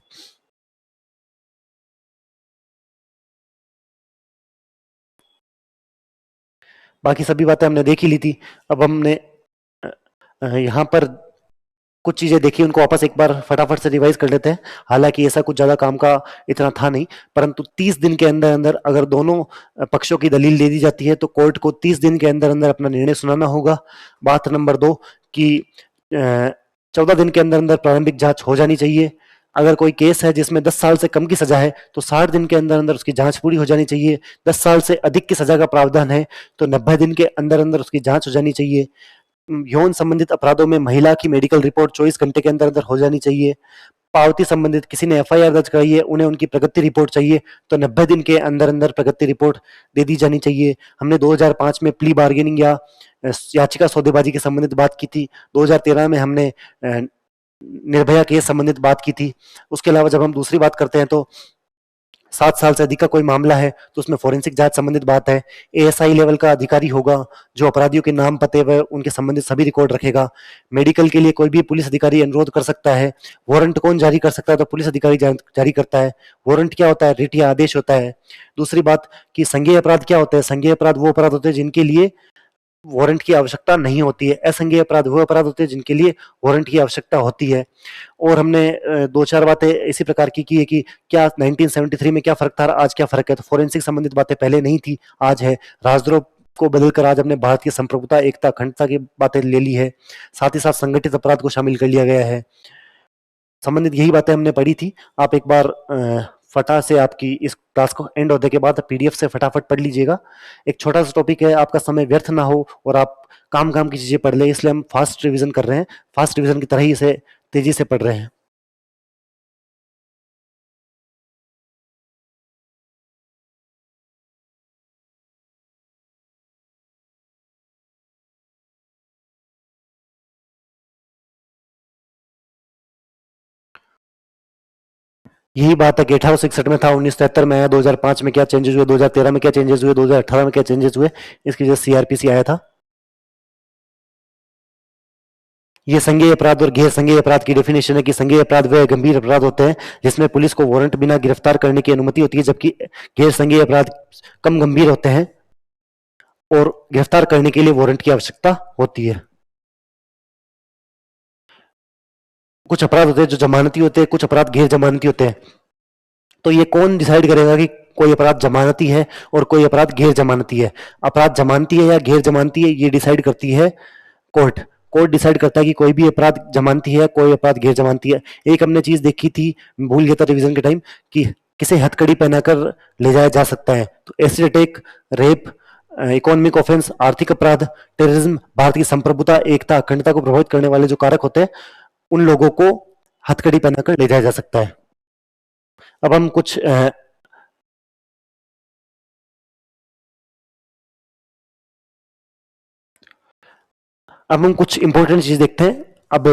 A: बाकी सभी बातें हमने देख ही ली थी। अब हमने यहाँ पर कुछ चीजें देखी, उनको वापस एक बार फटाफट से रिवाइज कर लेते हैं। हालांकि ऐसा कुछ ज्यादा काम का इतना था नहीं, परंतु 30 दिन के अंदर अंदर अगर दोनों पक्षों की दलील दे दी जाती है तो कोर्ट को 30 दिन के अंदर अंदर अपना निर्णय सुनाना होगा। बात नंबर 2 कि 14 दिन के अंदर अंदर प्रारंभिक जांच हो जानी चाहिए। अगर कोई केस है जिसमें 10 साल से कम की सजा है तो 60 दिन के अंदर अंदर उसकी जांच पूरी हो जानी चाहिए। 10 साल से अधिक की सजा का प्रावधान है तो 90 दिन के अंदर अंदर उसकी जांच हो जानी चाहिए। यौन संबंधित अपराधों में महिला की मेडिकल रिपोर्ट 24 घंटे के अंदर अंदर हो जानी चाहिए। पावती संबंधित किसी ने एफआईआर दर्ज कराई है, उन्हें उनकी प्रगति रिपोर्ट चाहिए तो 90 दिन के अंदर अंदर प्रगति रिपोर्ट दे दी जानी चाहिए। हमने 2005 में प्ली बार्गेनिंग या याचिका सौदेबाजी के संबंधित बात की थी। 2013 में हमने निर्भया केस संबंधित बात की थी। उसके अलावा जब हम दूसरी बात करते हैं तो 7 साल से अधिक का कोई मामला है तो उसमें फोरेंसिक जांच संबंधित बात है। एएसआई लेवल का अधिकारी होगा जो अपराधियों के नाम, पते व उनके संबंधित सभी रिकॉर्ड रखेगा। मेडिकल के लिए कोई भी पुलिस अधिकारी अनुरोध कर सकता है। वारंट कौन जारी कर सकता है? तो पुलिस अधिकारी जारी करता है। वारंट क्या होता है? रिट या आदेश होता है। दूसरी बात कि संज्ञेय अपराध क्या होते हैं? संज्ञेय अपराध वो अपराध होते हैं जिनके लिए वारंट की आवश्यकता नहीं होती है। असंज्ञेय अपराध वो अपराध होते हैं जिनके लिए वारंट की आवश्यकता होती है। और हमने 2-4 बातें इसी प्रकार की है कि क्या 1973 में क्या फर्क था, आज क्या फर्क है। तो फोरेंसिक संबंधित बातें पहले नहीं थी, आज है। राजद्रोह को बदलकर आज हमने भारत की संप्रभुता, एकता, अखंडता की बातें ले ली है। साथ ही साथ संगठित अपराध को शामिल कर लिया गया है। संबंधित यही बातें हमने पढ़ी थी। आप एक बार फटा से आपकी इस क्लास को एंड होने के बाद पीडीएफ से फटाफट पढ़ लीजिएगा। एक छोटा सा टॉपिक है, आपका समय व्यर्थ ना हो और आप काम काम की चीजें पढ़ ले, इसलिए हम फास्ट रिवीजन कर रहे हैं। फास्ट रिवीजन की तरह ही इसे तेजी से पढ़ रहे हैं। यही बात है कि 1861 में था, 1973 में आया, 2005 में क्या चेंजेस हुए, 2013 में क्या चेंजेस हुए, 2018 में क्या चेंजेस हुए, इसकी वजह से सीआरपीसी आया था। ये संज्ञेय अपराध और गैर संज्ञेय अपराध की डेफिनेशन है कि संज्ञेय अपराध वे गंभीर अपराध होते हैं जिसमें पुलिस को वारंट बिना गिरफ्तार करने की अनुमति होती है, जबकि गैर संज्ञेय अपराध कम गंभीर होते हैं और गिरफ्तार करने के लिए वारंट की आवश्यकता होती है। कुछ अपराध होते हैं जो जमानती होते हैं, कुछ अपराध गैर जमानती होते हैं। तो ये कौन डिसाइड करेगा कि कोई अपराध जमानती है और कोई अपराध गैर जमानती है? अपराध जमानती है या गैर जमानती है, ये डिसाइड करती है कोर्ट। कोर्ट डिसाइड करता है कि कोई भी अपराध जमानती है, कोई अपराध गैर जमानती है। एक हमने चीज देखी थी, भूल गया था रिवीजन के टाइम, कि किसे हथकड़ी पहनाकर ले जाया जा सकता है। तो acid attack, rape, economic offence, आर्थिक अपराध, टेररिज्म, भारत की संप्रभुता, एकता, अखंडता को प्रभावित करने वाले जो कारक होते हैं, उन लोगों को हथकड़ी पहनाकर ले जाया जा सकता है। अब हम कुछ इंपॉर्टेंट चीज देखते हैं। अब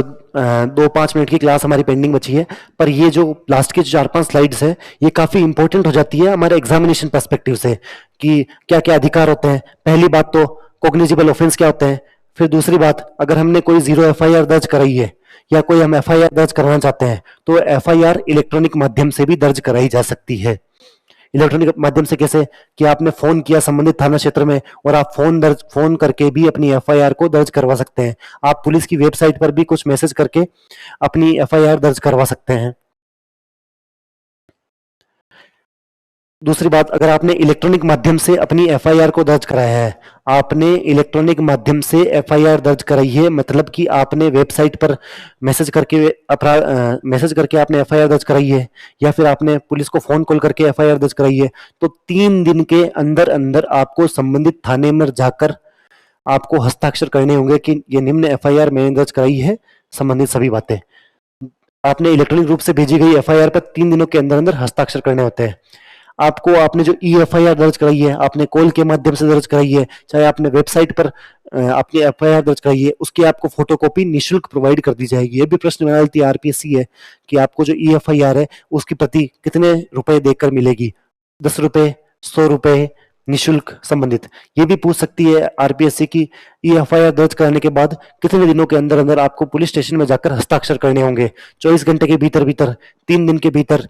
A: 2-5 मिनट की क्लास हमारी पेंडिंग बची है, पर ये जो लास्ट की 4-5 स्लाइड्स है, ये काफी इंपॉर्टेंट हो जाती है हमारे एग्जामिनेशन पर्सपेक्टिव से, कि क्या क्या अधिकार होते हैं। पहली बात तो कॉग्निजिबल ऑफेंस क्या होते हैं। फिर दूसरी बात, अगर हमने कोई 0 FIR दर्ज कराई है या कोई हम FIR दर्ज कराना चाहते हैं, तो FIR इलेक्ट्रॉनिक माध्यम से भी दर्ज कराई जा सकती है। इलेक्ट्रॉनिक माध्यम से कैसे? कि आपने फोन किया संबंधित थाना क्षेत्र में और आप फोन करके भी अपनी FIR को दर्ज करवा सकते हैं। आप पुलिस की वेबसाइट पर भी कुछ मैसेज करके अपनी FIR दर्ज करवा सकते हैं। दूसरी बात, अगर आपने इलेक्ट्रॉनिक माध्यम से अपनी FIR को दर्ज कराया है, आपने इलेक्ट्रॉनिक माध्यम से FIR दर्ज कराई है, मतलब कि आपने वेबसाइट पर मैसेज करके आपने FIR दर्ज कराई है, या फिर आपने पुलिस को फोन कॉल करके FIR दर्ज कराई है, तो 3 दिन के अंदर अंदर आपको संबंधित थाने में जाकर आपको हस्ताक्षर करने होंगे कि ये निम्न FIR मैंने दर्ज कराई है, संबंधित सभी बातें। आपने इलेक्ट्रॉनिक रूप से भेजी गई FIR पर 3 दिनों के अंदर अंदर हस्ताक्षर करने होते हैं। आपको आपने जो FIR दर्ज कराई है, आपने कॉल के माध्यम से दर्ज कराई है, चाहे आपने वेबसाइट पर अपनी FIR दर्ज कराई है, उसकी आपको फोटोकॉपी निःशुल्क प्रोवाइड कर दी जाएगी। ये भी प्रश्न बना लेती है RPSC है कि आपको जो FIR है उसकी प्रति कितने रुपए देकर मिलेगी, 10 रुपए, 100 रुपए, निःशुल्क, संबंधित। ये भी पूछ सकती है RPSC की FIR दर्ज कराने के बाद कितने दिनों के अंदर अंदर आपको पुलिस स्टेशन में जाकर हस्ताक्षर करने होंगे। 24 घंटे के भीतर भीतर, 3 दिन के भीतर,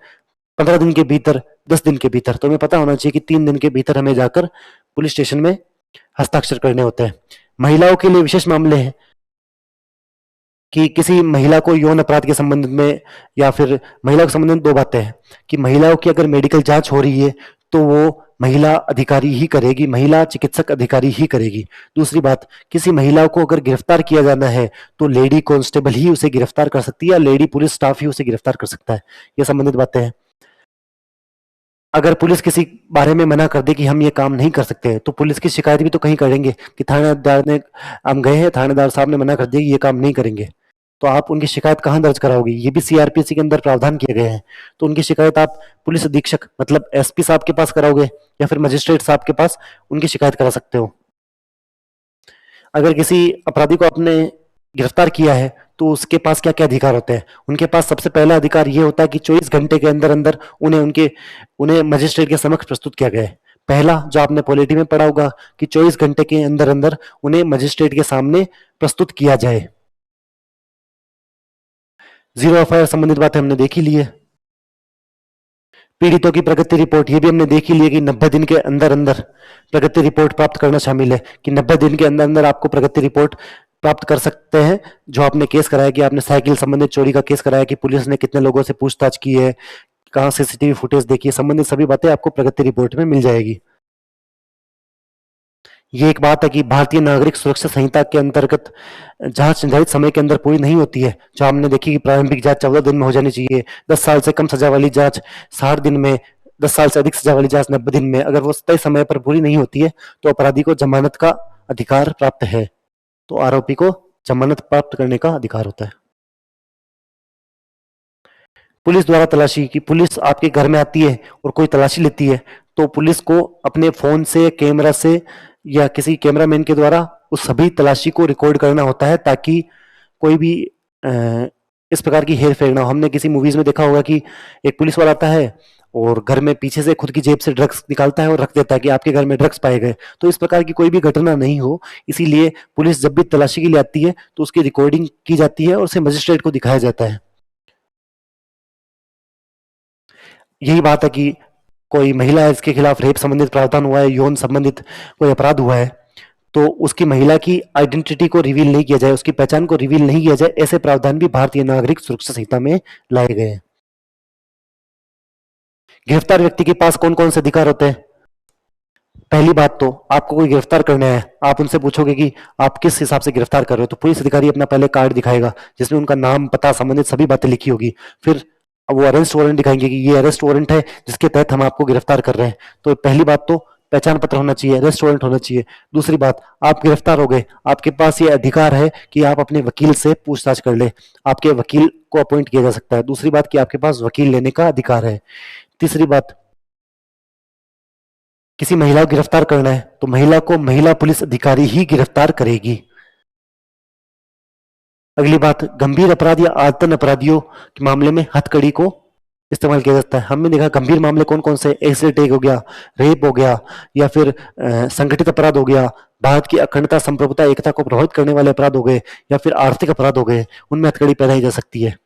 A: 15 दिन के भीतर, 10 दिन के भीतर। तो हमें पता होना चाहिए कि 3 दिन के भीतर हमें जाकर पुलिस स्टेशन में हस्ताक्षर करने होते हैं। महिलाओं के लिए विशेष मामले हैं कि किसी महिला को यौन अपराध के संबंध में, या फिर महिला के संबंध में 2 बातें हैं कि महिलाओं की अगर मेडिकल जांच हो रही है तो वो महिला अधिकारी ही करेगी, महिला चिकित्सक अधिकारी ही करेगी। दूसरी बात, किसी महिला को अगर गिरफ्तार किया जाना है तो लेडी कांस्टेबल ही उसे गिरफ्तार कर सकती है, या लेडी पुलिस स्टाफ ही उसे गिरफ्तार कर सकता है। ये संबंधित बातें हैं। अगर पुलिस किसी बारे में मना कर दे कि हम ये काम नहीं कर सकते, तो पुलिस की शिकायत भी तो कहीं करेंगे कि थानेदार ने, हम गए हैं, थानेदार साहब ने मना कर दिया कि ये काम नहीं करेंगे, तो आप उनकी शिकायत कहाँ दर्ज कराओगे? ये भी CRPC के अंदर प्रावधान किए गए हैं। तो उनकी शिकायत आप पुलिस अधीक्षक मतलब SP साहब के पास कराओगे, या फिर मजिस्ट्रेट साहब के पास उनकी शिकायत करा सकते हो। अगर किसी अपराधी को आपने गिरफ्तार किया है तो उसके पास क्या क्या अधिकार होते हैं? उनके पास सबसे पहला अधिकार ये होता है कि 24 घंटे के अंदर अंदर उन्हें मजिस्ट्रेट के समक्ष प्रस्तुत किया गया है। पहला, जो आपने पॉलिटी में पढ़ा होगा, कि 24 घंटे के अंदर अंदर उन्हें मजिस्ट्रेट के सामने प्रस्तुत किया जाए। 0 FIR संबंधित बातें हमने देख ही ली है। पीड़ितों की प्रगति रिपोर्ट, ये भी हमने देख ही लिया कि 90 दिन के अंदर अंदर प्रगति रिपोर्ट प्राप्त करना शामिल है, कि 90 दिन के अंदर अंदर आपको प्रगति रिपोर्ट प्राप्त कर सकते हैं। जो आपने केस कराया, कि आपने साइकिल संबंधित चोरी का केस कराया, कि पुलिस ने कितने लोगों से पूछताछ की है, कहाँ CCTV फुटेज देखी है, संबंधित सभी बातें आपको प्रगति रिपोर्ट में मिल जाएगी। ये एक बात है कि भारतीय नागरिक सुरक्षा संहिता के अंतर्गत जांच निर्धारित समय के अंदर पूरी नहीं होती है। जो हमने देखी कि प्रारंभिक जांच 14 दिन में हो जानी चाहिए, 10 साल से कम सजा वाली जांच 60 दिन में, 10 साल से अधिक सजा वाली जांच 90 दिन में। अगर वो तय समय पर पूरी नहीं होती है तो अपराधी को जमानत का अधिकार प्राप्त है। तो आरोपी को जमानत प्राप्त करने का अधिकार होता है। पुलिस द्वारा तलाशी, की पुलिस आपके घर में आती है और कोई तलाशी लेती है, तो पुलिस को अपने फोन से, कैमरा से, या किसी कैमरामैन के द्वारा उस सभी तलाशी को रिकॉर्ड करना होता है, ताकि कोई भी इस प्रकार की हेर फेर ना हो। हमने किसी मूवीज में देखा होगा कि एक पुलिस वाला आता है और घर में पीछे से खुद की जेब से ड्रग्स निकालता है और रख देता है कि आपके घर में ड्रग्स पाए गए। तो इस प्रकार की कोई भी घटना नहीं हो, इसीलिए पुलिस जब भी तलाशी के लिए आती है तो उसकी रिकॉर्डिंग की जाती है और उसे मजिस्ट्रेट को दिखाया जाता है। यही बात है कि कोई महिला है जिसके खिलाफ रेप संबंधित प्रावधान हुआ है, यौन संबंधित कोई अपराध हुआ है, तो उसकी महिला की आइडेंटिटी को रिवील नहीं किया जाए, उसकी पहचान को रिवील नहीं किया जाए, ऐसे प्रावधान भी भारतीय नागरिक सुरक्षा संहिता में लाए गए हैं। गिरफ्तार व्यक्ति के पास कौन कौन से अधिकार होते हैं? पहली बात तो आपको कोई गिरफ्तार करना है, आप उनसे पूछोगे कि आप किस हिसाब से गिरफ्तार कर रहे हो, तो पुलिस अधिकारी अपना पहले कार्ड दिखाएगा जिसमें उनका नाम, पता, संबंधित सभी बातें लिखी होगी। फिर वो अरेस्ट वारंट दिखाएंगे कि ये अरेस्ट वारंट है जिसके तहत हम आपको गिरफ्तार कर रहे हैं। तो पहली बात तो पहचान पत्र होना चाहिए, अरेस्ट वारंट होना चाहिए। दूसरी बात, आप गिरफ्तार हो गए, आपके पास ये अधिकार है कि आप अपने वकील से पूछताछ कर ले, आपके वकील को अपॉइंट किया जा सकता है। दूसरी बात कि आपके पास वकील लेने का अधिकार है। तीसरी बात, किसी महिला को गिरफ्तार करना है तो महिला को महिला पुलिस अधिकारी ही गिरफ्तार करेगी। अगली बात, गंभीर अपराध या आदतन अपराधियों के मामले में हथकड़ी को इस्तेमाल किया जाता है। हमने देखा गंभीर मामले कौन कौन से, एसिड हो गया, रेप हो गया, या फिर संगठित अपराध हो गया, भारत की अखंडता, संप्रभुता, एकता को प्रभावित करने वाले अपराध हो गए, या फिर आर्थिक अपराध हो गए, उनमें हथकड़ी पहनाई जा सकती है।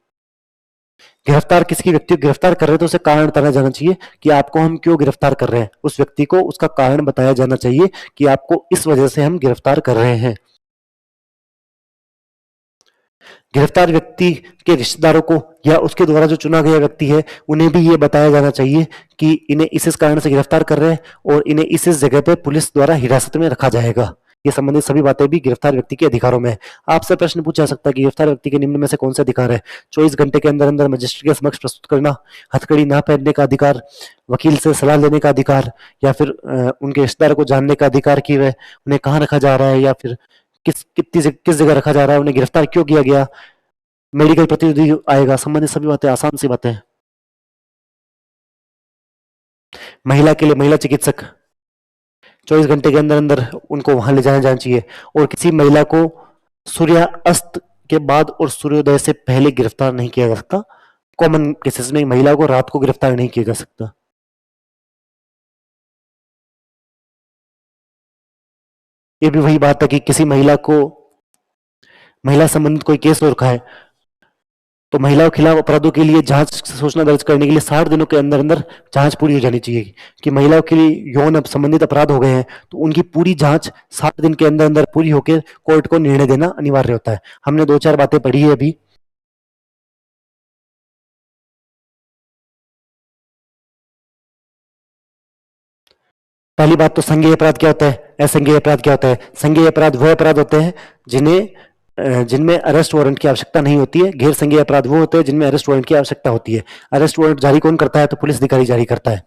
A: गिरफ्तार किसी व्यक्ति को गिरफ्तार कर रहे हैं तो उसे कारण बताया जाना चाहिए कि आपको हम क्यों गिरफ्तार कर रहे हैं। उस व्यक्ति को उसका कारण बताया जाना चाहिए कि आपको इस वजह से हम गिरफ्तार कर रहे हैं। गिरफ्तार व्यक्ति के रिश्तेदारों को या उसके द्वारा जो चुना गया व्यक्ति है उन्हें भी ये बताया जाना चाहिए कि इन्हें इस कारण से गिरफ्तार कर रहे हैं और इन्हें इस जगह पे पुलिस द्वारा हिरासत में रखा जाएगा। ये संबंधित सभी बातें भी गिरफ्तार व्यक्ति के अधिकारों में है। आपसे प्रश्न पूछा जा सकता है कि गिरफ्तार व्यक्ति के निम्न में से कौन से अधिकार है? 24 घंटे के अंदर अंदर मजिस्ट्रेट के समक्ष प्रस्तुत करना, हथकड़ी ना पहनने का अधिकार, वकील से सलाह लेने का अधिकार, या फिर उनके रिश्तेदारों को जानने का अधिकार कि वह उन्हें कहाँ रखा जा रहा है, या फिर किस जगह रखा जा रहा है, उन्हें गिरफ्तार क्यों किया गया, मेडिकल प्रतिनिधि आएगा। संबंधित सभी बातें आसान सी बातें हैं। महिला के लिए महिला चिकित्सक 24 घंटे के अंदर अंदर उनको वहां ले जाना चाहिए, और किसी महिला को सूर्यास्त के बाद और सूर्योदय से पहले गिरफ्तार नहीं किया जा सकता। कॉमन केसेस में महिला को रात को गिरफ्तार नहीं किया जा सकता। ये भी वही बात है कि किसी महिला को, महिला संबंधित कोई केस हो रखा है तो महिलाओं के खिलाफ अपराधों के लिए जांच सूचना दर्ज करने के लिए 60 दिनों के अंदर अंदर जांच पूरी हो जानी चाहिए। कि महिलाओं के लिए यौन संबंधित अपराध हो गए हैं तो उनकी पूरी जांच 60 दिन के अंदर अंदर पूरी होकर कोर्ट को निर्णय देना अनिवार्य होता है। हमने 2-4 बातें पढ़ी है अभी। पहली बात तो संज्ञेय अपराध क्या होता है, असंज्ञेय अपराध क्या होता है? संज्ञेय अपराध वह अपराध होते हैं जिनमें अरेस्ट वारंट की आवश्यकता नहीं होती है। गैर संज्ञेय अपराध वो होते हैं जिनमें अरेस्ट वारंट की आवश्यकता होती है। अरेस्ट वारंट जारी कौन करता है? तो पुलिस अधिकारी जारी करता है।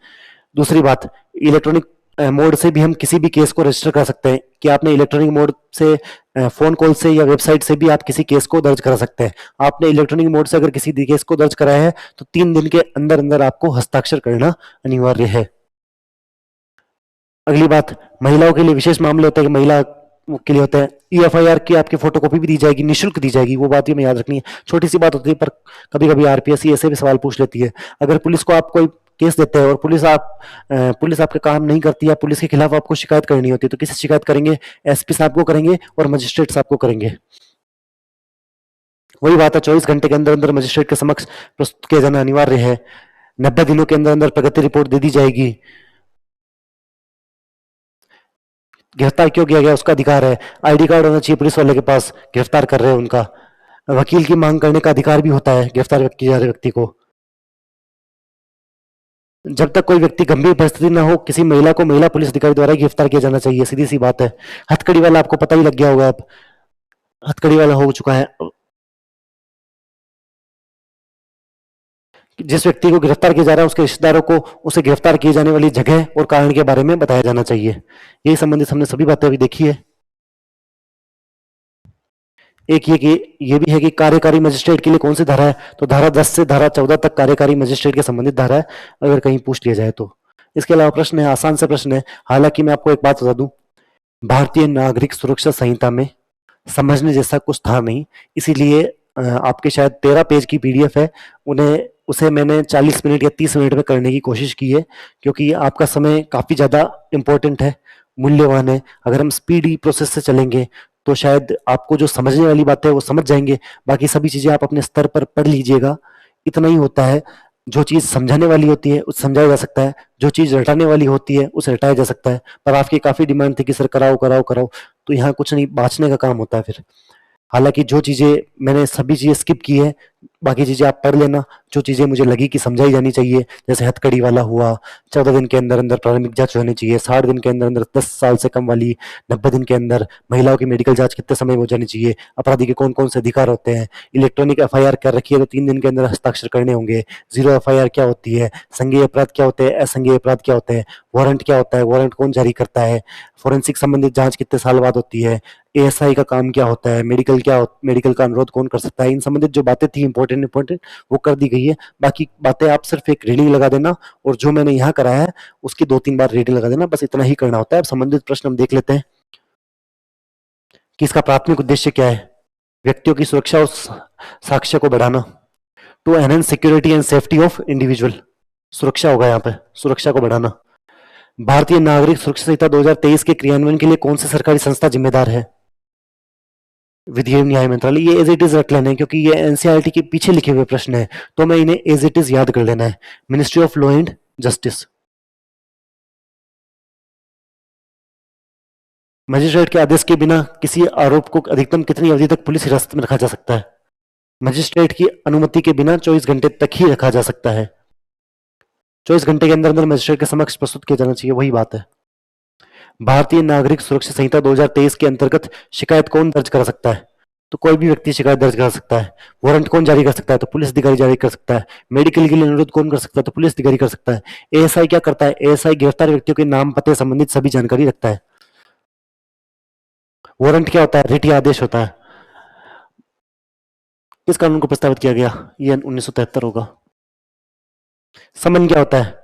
A: दूसरी बात, इलेक्ट्रॉनिक मोड से भी हम किसी भी केस को रजिस्टर कर सकते हैं। कि आपने इलेक्ट्रॉनिक मोड से, फोन कॉल से या वेबसाइट से भी आप किसी केस को दर्ज करा सकते हैं। आपने इलेक्ट्रॉनिक मोड से अगर किसी केस को दर्ज कराया है तो 3 दिन के अंदर अंदर आपको हस्ताक्षर करना अनिवार्य है। अगली बात, महिलाओं के लिए विशेष मामले होते हैं कि महिला के लिए होता है EFIR की आपकी फोटोकॉपी भी दी जाएगी, निःशुल्क दी जाएगी। वो बात ही हमें याद रखनी है। छोटी सी बात होती है पर कभी कभी RPSC ऐसे भी सवाल पूछ लेती है। अगर पुलिस को आप कोई केस देते हैं और पुलिस आपका काम नहीं करती है, पुलिस के खिलाफ आपको शिकायत करनी होती है, तो किससे शिकायत करेंगे? SP साहब को करेंगे और मजिस्ट्रेट साहब को करेंगे। वही बात है, 24 घंटे के अंदर अंदर मजिस्ट्रेट के समक्ष प्रस्तुत किया जाना अनिवार्य है। 90 दिनों के अंदर अंदर प्रगति रिपोर्ट दे दी जाएगी। गिरफ्तार क्यों किया गया उसका अधिकार है। ID कार्ड होना चाहिए पुलिस वाले के पास, गिरफ्तार कर रहे हैं उनका। वकील की मांग करने का अधिकार भी होता है गिरफ्तार किए जा रहे व्यक्ति को। जब तक कोई व्यक्ति गंभीर परिस्थिति न हो, किसी महिला को महिला पुलिस अधिकारी द्वारा गिरफ्तार किया जाना चाहिए। सीधी सी बात है। हथकड़ी वाला आपको पता ही लग गया होगा, अब हथकड़ी वाला हो चुका है। जिस व्यक्ति को गिरफ्तार किया जा रहा है उसके रिश्तेदारों को उसे गिरफ्तार किए जाने वाली जगह और कारण के बारे में बताया जाना चाहिए। यही संबंधित हमने सभी बातें अभी देखी है। एक ये भी है कि कार्यकारी मजिस्ट्रेट के लिए कौन सी धारा है? तो धारा 10 से धारा 14 तक कार्यकारी मजिस्ट्रेट के संबंधित धारा है, अगर कहीं पूछ लिया जाए तो। इसके अलावा प्रश्न है, आसान से प्रश्न है। हालांकि मैं आपको एक बात बता दूं, भारतीय नागरिक सुरक्षा संहिता में समझने जैसा कुछ था नहीं, इसीलिए आपके शायद 13 पेज की पीडीएफ है, उन्हें उसे मैंने 40 मिनट या 30 मिनट में करने की कोशिश की है, क्योंकि आपका समय काफ़ी ज़्यादा इम्पोर्टेंट है, मूल्यवान है। अगर हम स्पीडी प्रोसेस से चलेंगे तो शायद आपको जो समझने वाली बात है वो समझ जाएंगे, बाकी सभी चीज़ें आप अपने स्तर पर पढ़ लीजिएगा। इतना ही होता है। जो चीज़ समझाने वाली होती है उसे समझाया जा सकता है, जो चीज़ रटाने वाली होती है उसे रटाया जा सकता है। पर आपकी काफ़ी डिमांड थी कि सर कराओ कराओ कराओ, तो यहाँ कुछ नहीं, बाँचने का काम होता है फिर। हालाँकि जो चीज़ें मैंने सभी चीज़ें स्किप की हैं, बाकी चीज़ें आप पढ़ लेना, जो चीज़ें मुझे लगी कि समझाई जानी चाहिए, जैसे हथकड़ी वाला हुआ, 14 दिन के अंदर-अंदर प्रारंभिक जाँच होनी चाहिए, 60 दिन के अंदर-अंदर 10 साल से कम वाली, 90 दिन के अंदर महिलाओं की मेडिकल जाँच कितने समय में हो जानी चाहिए, अपराधी के कौन-कौन से अधिकार होते हैं, इलेक्ट्रॉनिक एफआईआर कर रखी है तो 3 दिन के अंदर हस्ताक्षर करने होंगे, ज़ीरो एफआईआर क्या होती है, संज्ञेय अपराध क्या होते हैं, असंज्ञेय अपराध क्या होते हैं, वारंट क्या होता है, वारंट कौन जारी करता है, फोरेंसिक संबंधित जाँच कितने साल बाद होती है, एएसआई का काम क्या होता है, मेडिकल का अनुरोध कौन कर सकता है, इन संबंधित जो बातें थी इंपॉर्टेंट वो कर दी गई है। बाकी बातें आप सिर्फ एक रीडिंग लगा देना, और जो मैंने यहाँ कराया है उसकी 2-3 बार रीडिंग लगा देना, बस इतना ही करना होता है। अब संबंधित प्रश्न हम देख लेते हैं कि इसका प्राथमिक उद्देश्य क्या है। व्यक्तियों की सुरक्षा और साक्ष्य को बढ़ाना, to enhance security and safety of individual, सुरक्षा होगा यहाँ पे, सुरक्षा को बढ़ाना। भारतीय नागरिक सुरक्षा संहिता 2023 के क्रियान्वयन के लिए कौन सी सरकारी संस्था जिम्मेदार है? विधि एवं न्याय मंत्रालय। ये एज इट इज रट लेना है, क्योंकि ये एनसीईआरटी के पीछे लिखे हुए प्रश्न है, तो मैं इन्हें एज इट इज याद कर लेना है। Ministry of law and justice. Magistrate के आदेश के बिना किसी आरोप को अधिकतम कितनी अवधि तक पुलिस हिरासत में रखा जा सकता है? मजिस्ट्रेट की अनुमति के बिना 24 घंटे तक ही रखा जा सकता है। 24 घंटे के अंदर अंदर मजिस्ट्रेट के समक्ष प्रस्तुत किया जाना चाहिए, वही बात है। भारतीय नागरिक सुरक्षा संहिता 2023 के अंतर्गत शिकायत कौन दर्ज कर सकता है? तो कोई भी व्यक्ति शिकायत दर्ज कर सकता है। वारंट कौन जारी कर सकता है? तो पुलिस अधिकारी जारी कर सकता है। मेडिकल के लिए अनुरोध कौन कर सकता है? तो पुलिस अधिकारी कर सकता है। एएसआई क्या करता है? एएसआई गिरफ्तार व्यक्तियों के नाम पते संबंधित सभी जानकारी रखता है। वारंट क्या होता है? रिट या आदेश होता है। किस कानून को प्रस्तावित किया गया? ये 1973 होगा। समन क्या होता है?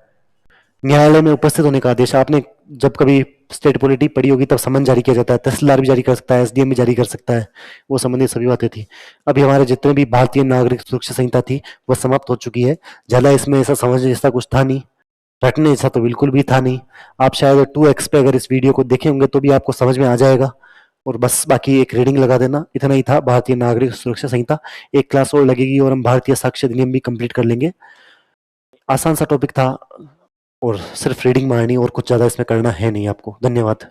A: न्यायालय में उपस्थित होने का आदेश। आपने जब कभी स्टेट पॉलिटी पढ़ी होगी तब समन जारी किया जाता है, तहसीलदार भी जारी कर सकता है, एसडीएम भी जारी कर सकता है, वो संबंधित सभी बातें थी। अभी हमारे जितने भी भारतीय नागरिक सुरक्षा संहिता थी वह समाप्त हो चुकी है। ज्यादा इसमें ऐसा समझने जैसा कुछ था नहीं, रटने जैसा तो बिल्कुल भी था नहीं। आप शायद 2x पे अगर इस वीडियो को देखे होंगे तो भी आपको समझ में आ जाएगा। और बस बाकी एक रीडिंग लगा देना, इतना ही था भारतीय नागरिक सुरक्षा संहिता। एक क्लास और लगेगी और हम भारतीय साक्ष्य अधिनियम भी कंप्लीट कर लेंगे। आसान सा टॉपिक था, और सिर्फ रीडिंग मारनी, और कुछ ज्यादा इसमें करना है नहीं आपको। धन्यवाद।